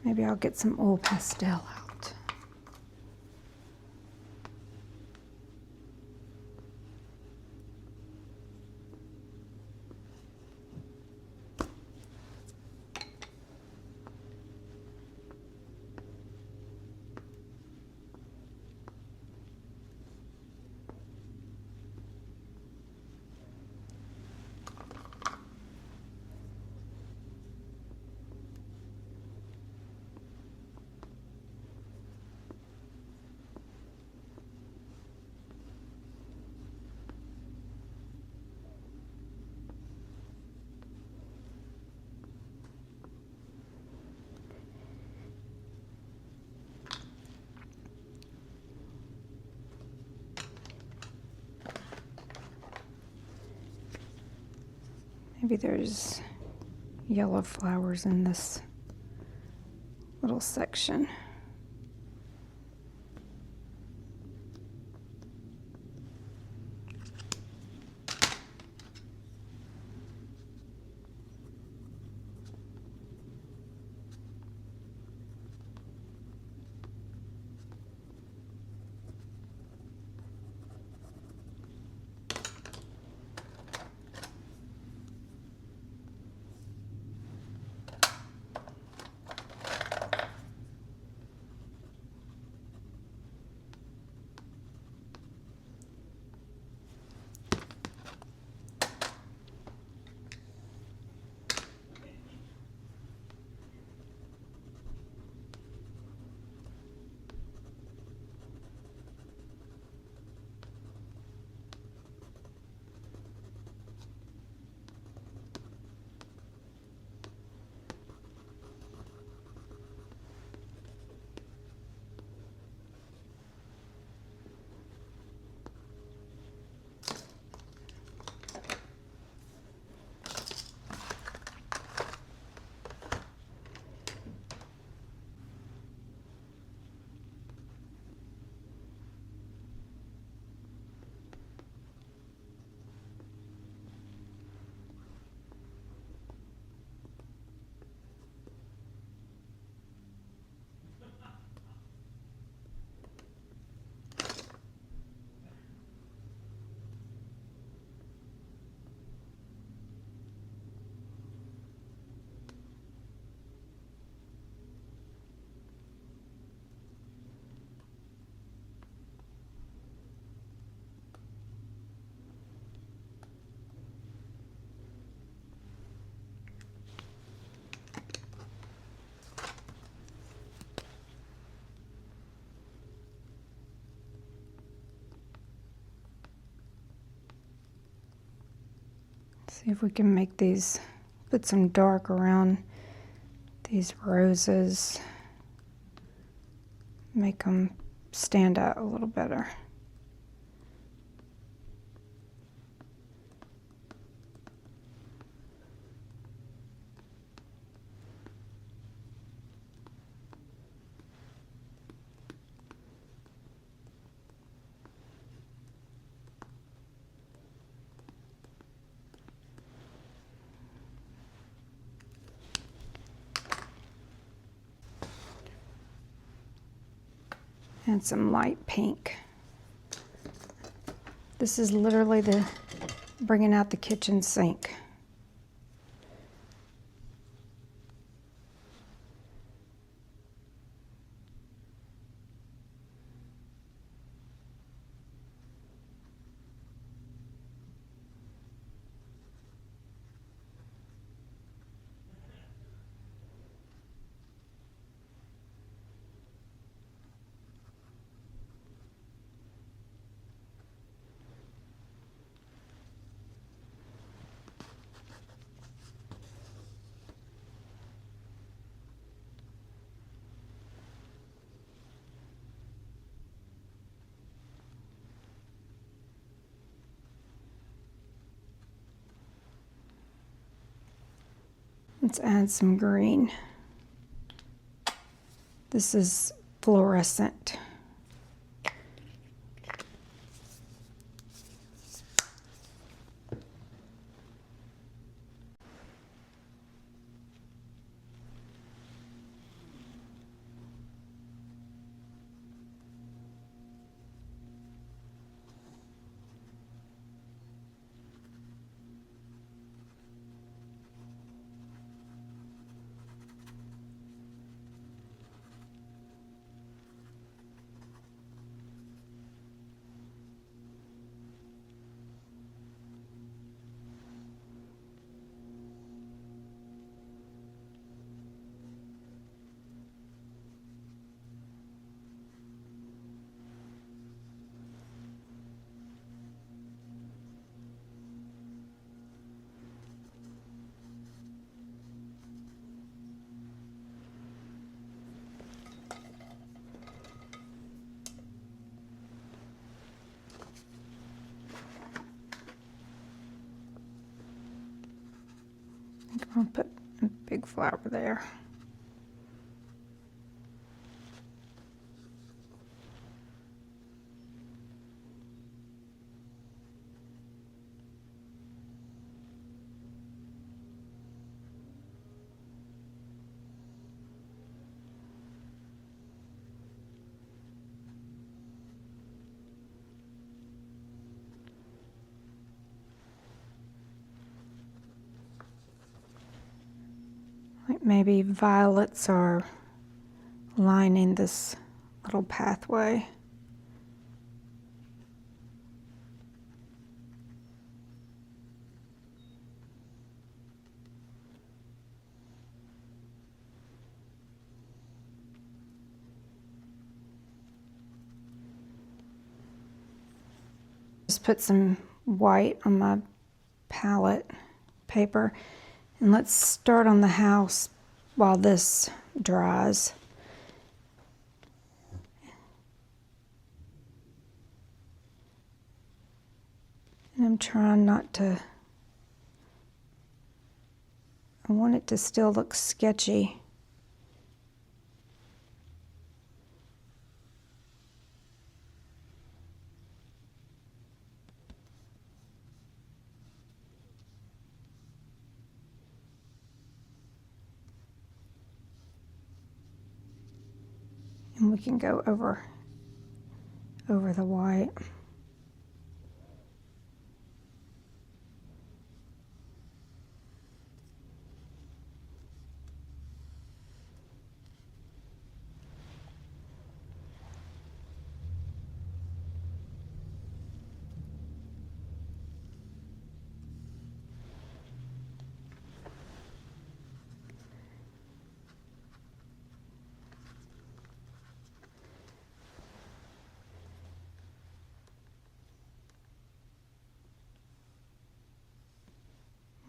maybe I'll get some oil pastel out. Maybe there's yellow flowers in this little section. See if we can make these, put some dark around these roses, make them stand out a little better. And some light pink. This is literally the bringing out the kitchen sink. Let's add some green. This is fluorescent. I'll put a big flower there. Like maybe violets are lining this little pathway. Just put some white on my palette paper. And let's start on the house while this dries. And I'm trying not to, I want it to still look sketchy. And we can go over the white.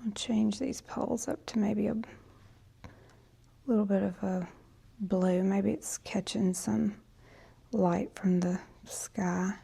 I'll change these poles up to maybe a little bit of a blue. Maybe it's catching some light from the sky.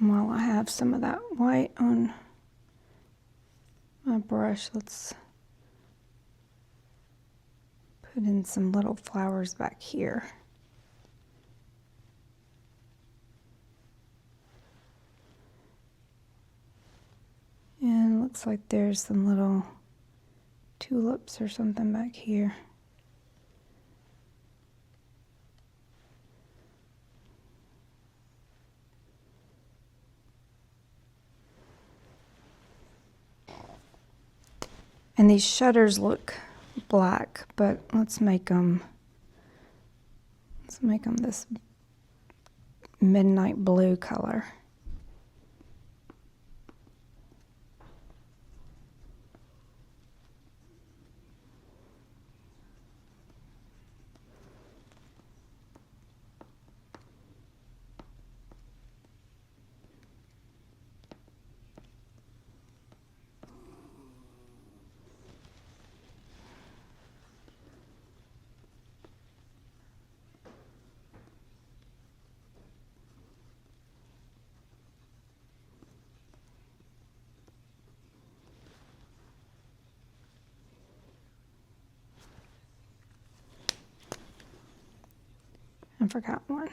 And while I have some of that white on my brush, let's put in some little flowers back here. And looks like there's some little tulips or something back here. And these shutters look black, but let's make them this midnight blue color. I forgot one.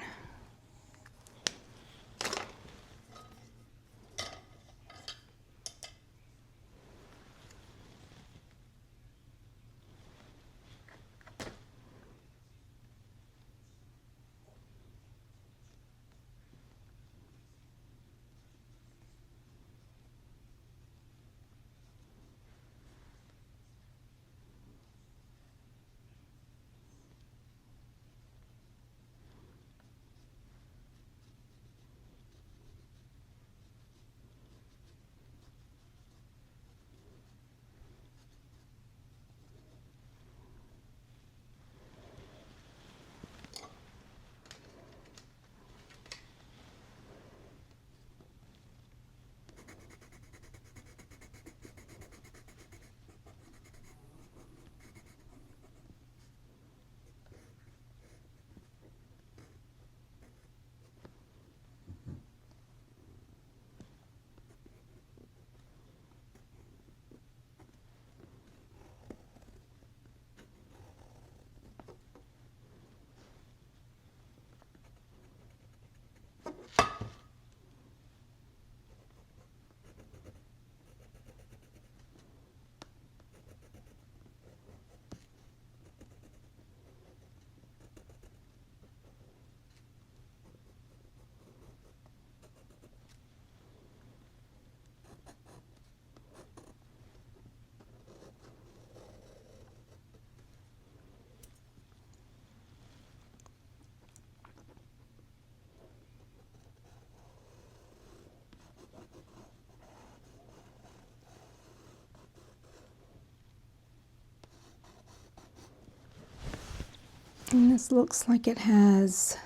And this looks like it has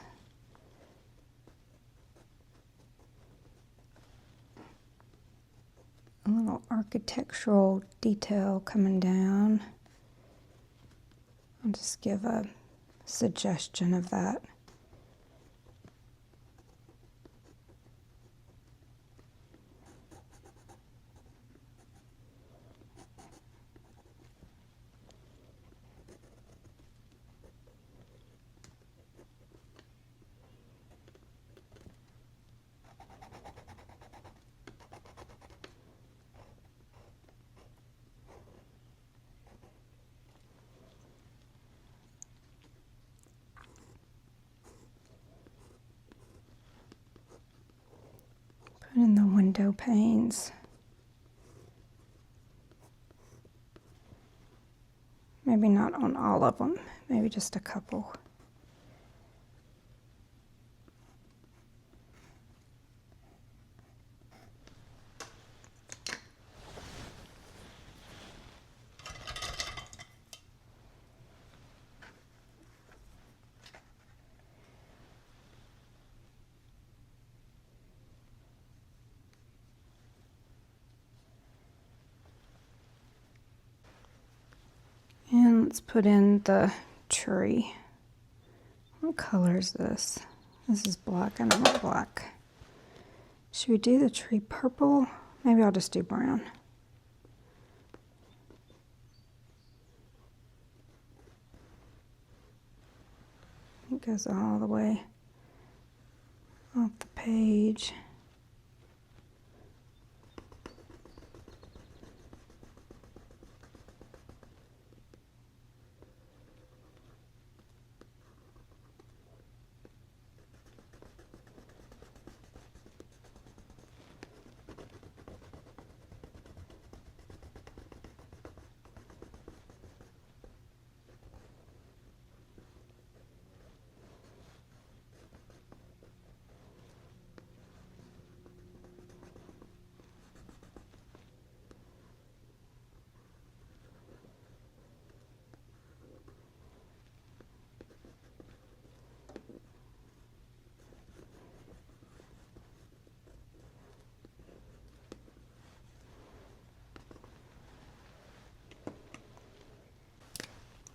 a little architectural detail coming down. I'll just give a suggestion of that. Put in the window panes. Maybe not on all of them, maybe just a couple. And let's put in the tree. What color is this? This is black. I don't want black. Should we do the tree purple? Maybe I'll just do brown. It goes all the way off the page.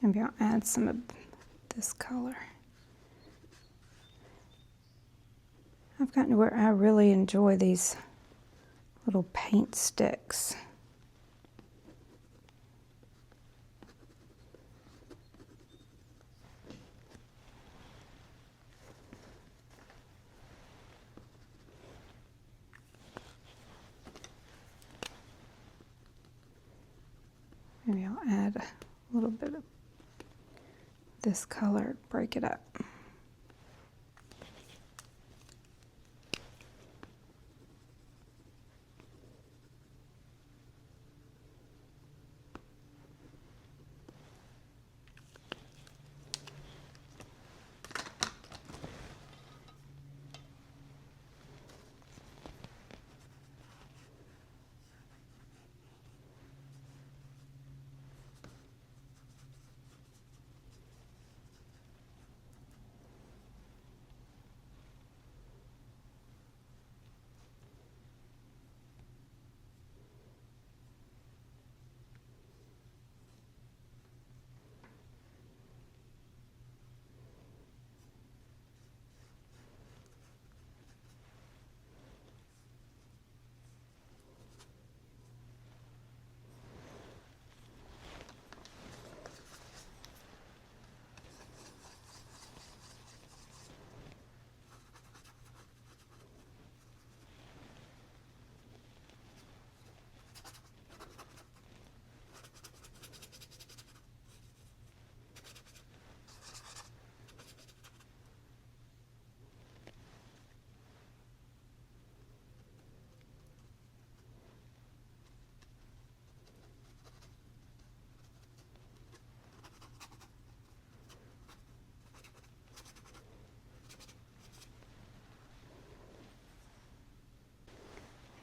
Maybe I'll add some of this color. I've gotten to where I really enjoy these little paint sticks. Maybe I'll add a little bit of this color, break it up.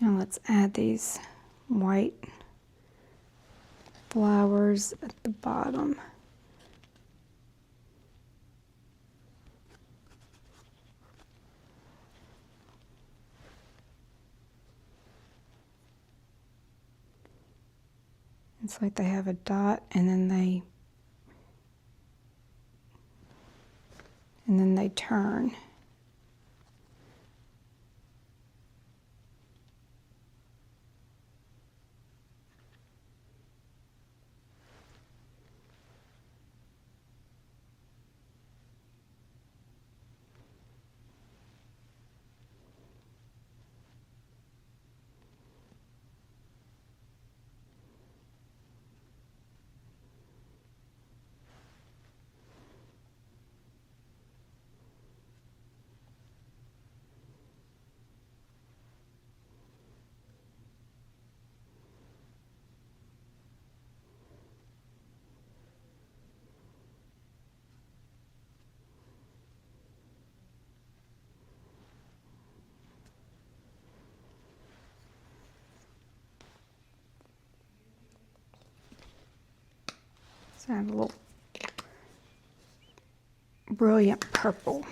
Now let's add these white flowers at the bottom. It's like they have a dot and then they turn. So add a little brilliant purple.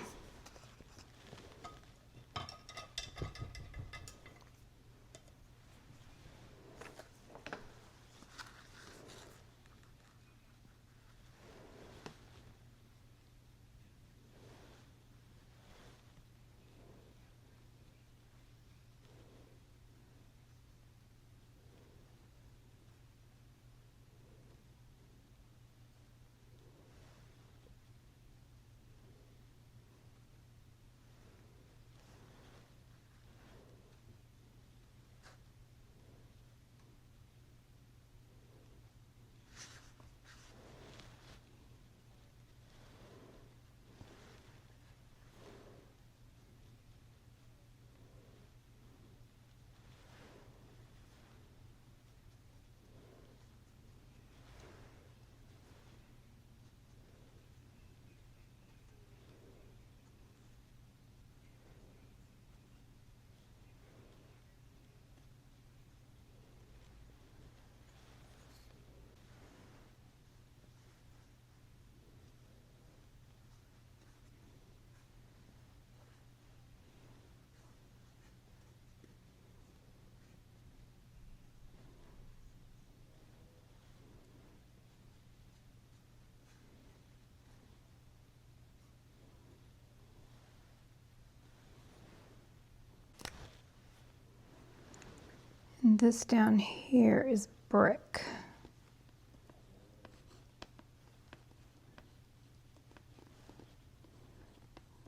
And this down here is brick.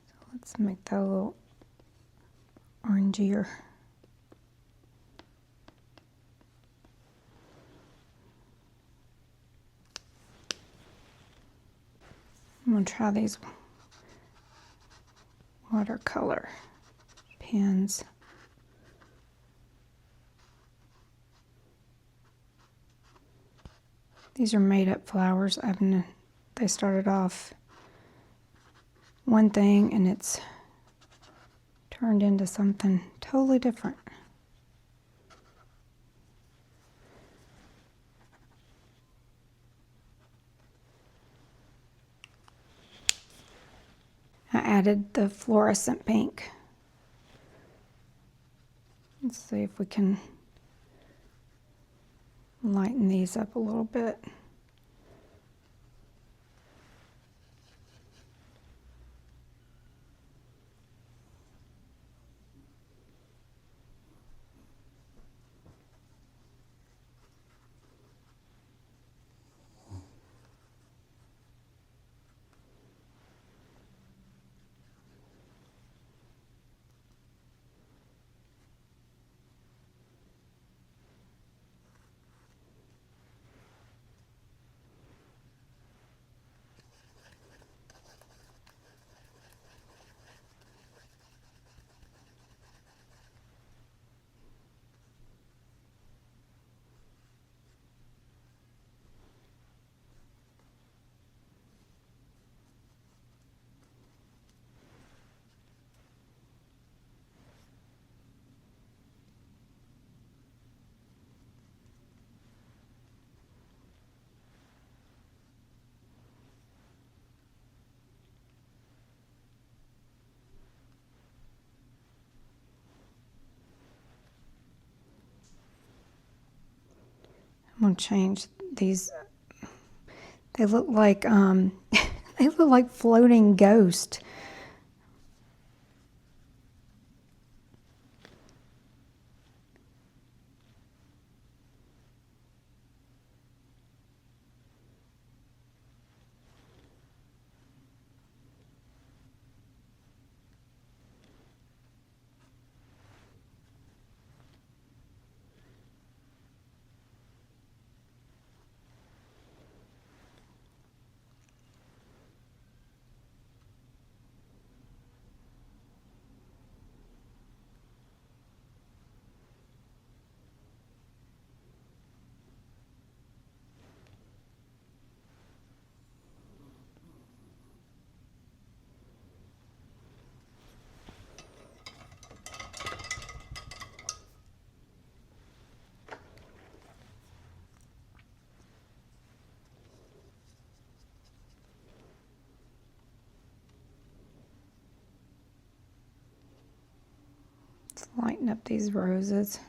So let's make that a little orangier. I'm going to try these watercolor pens. These are made up flowers. They started off one thing and it's turned into something totally different. I added the fluorescent pink. Let's see if we can lighten these up a little bit. I'm gonna change these. They look like they look like floating ghosts. Let's lighten up these roses.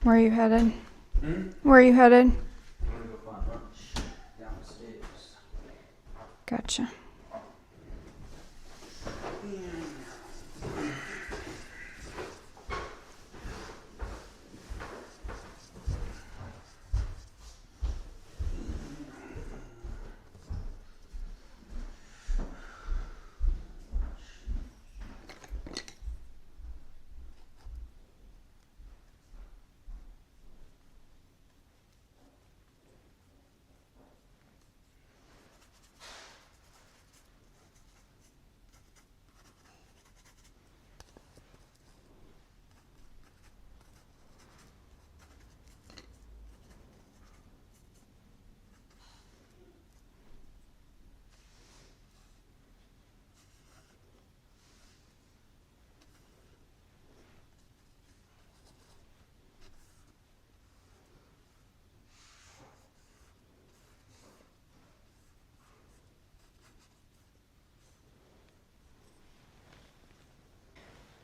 Where are you headed? Where are you headed? I'm gonna go find lunch down the stairs. Gotcha.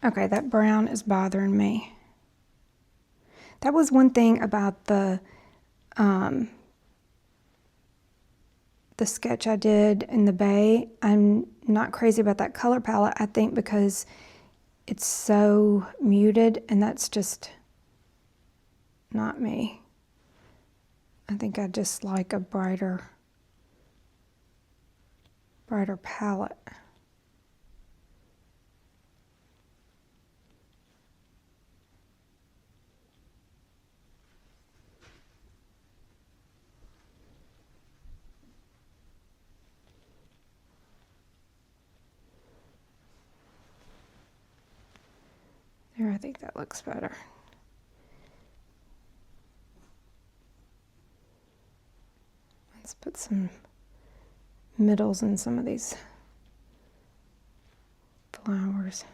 Okay, that brown is bothering me. That was one thing about the sketch I did in the bay. I'm not crazy about that color palette, I think, because it's so muted, and that's just not me. I think I just like a brighter palette. There, I think that looks better. Let's put some middles in some of these flowers.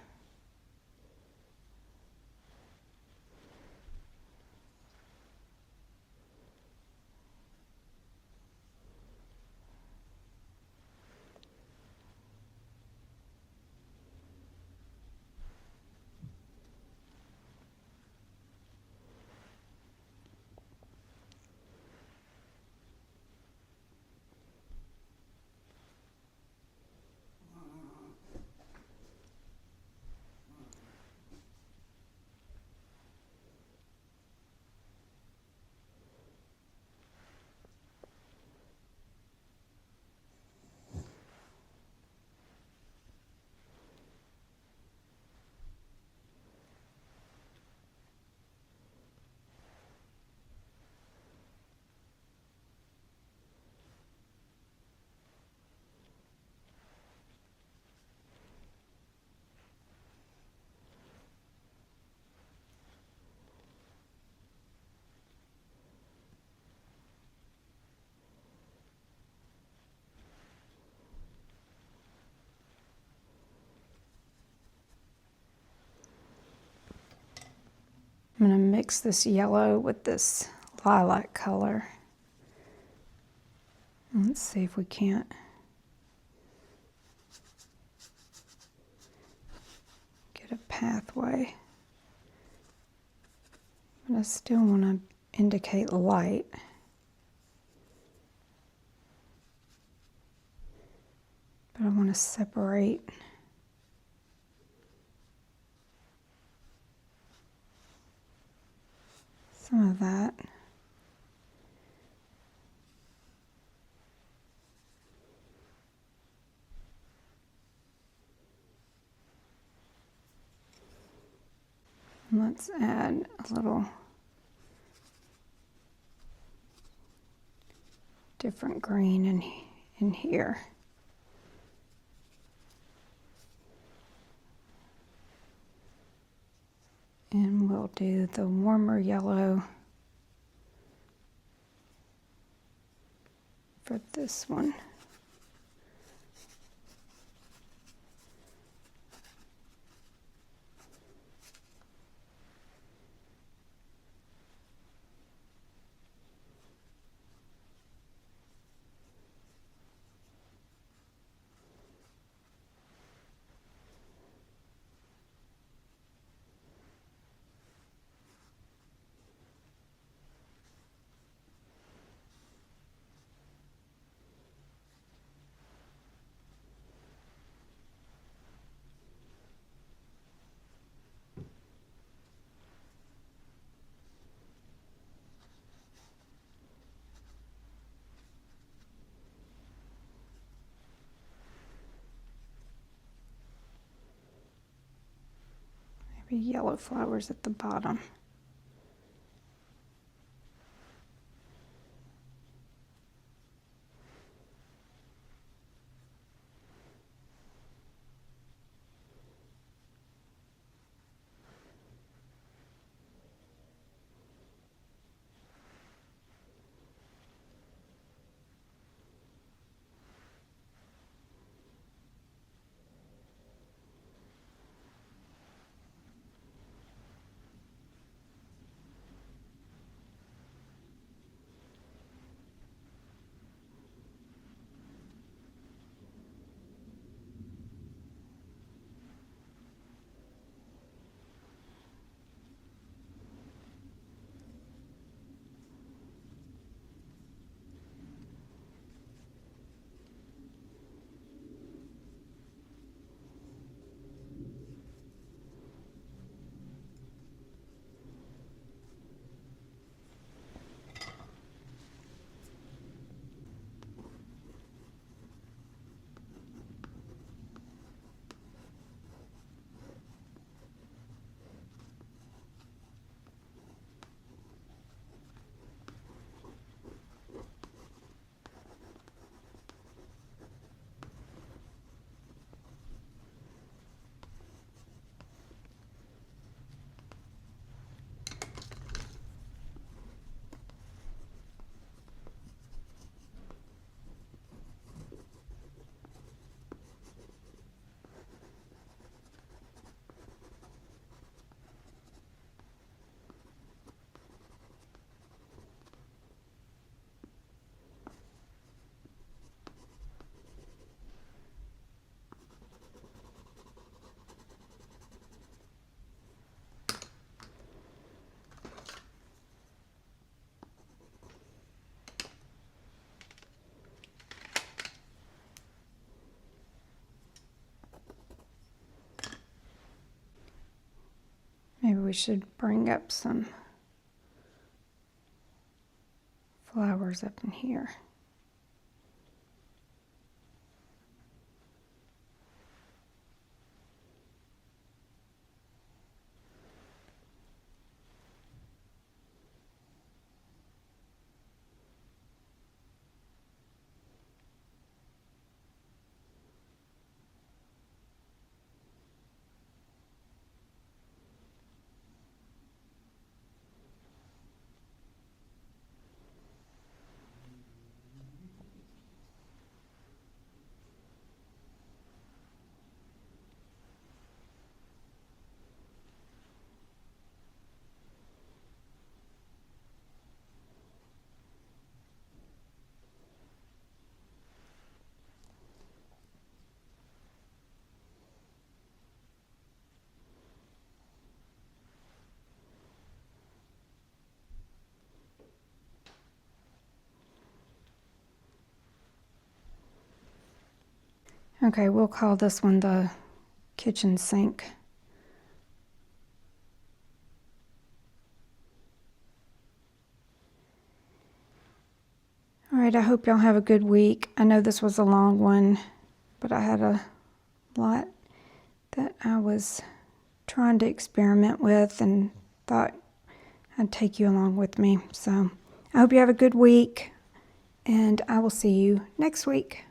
I'm going to mix this yellow with this lilac color. Let's see if we can't get a pathway. But I still want to indicate light. But I want to separate some of that. And let's add a little different green in here. And we'll do the warmer yellow for this one. Maybe yellow flowers at the bottom. should bring up some flowers up in here. Okay, we'll call this one the kitchen sink. All right, I hope y'all have a good week. I know this was a long one, but I had a lot that I was trying to experiment with and thought I'd take you along with me. So I hope you have a good week, and I will see you next week.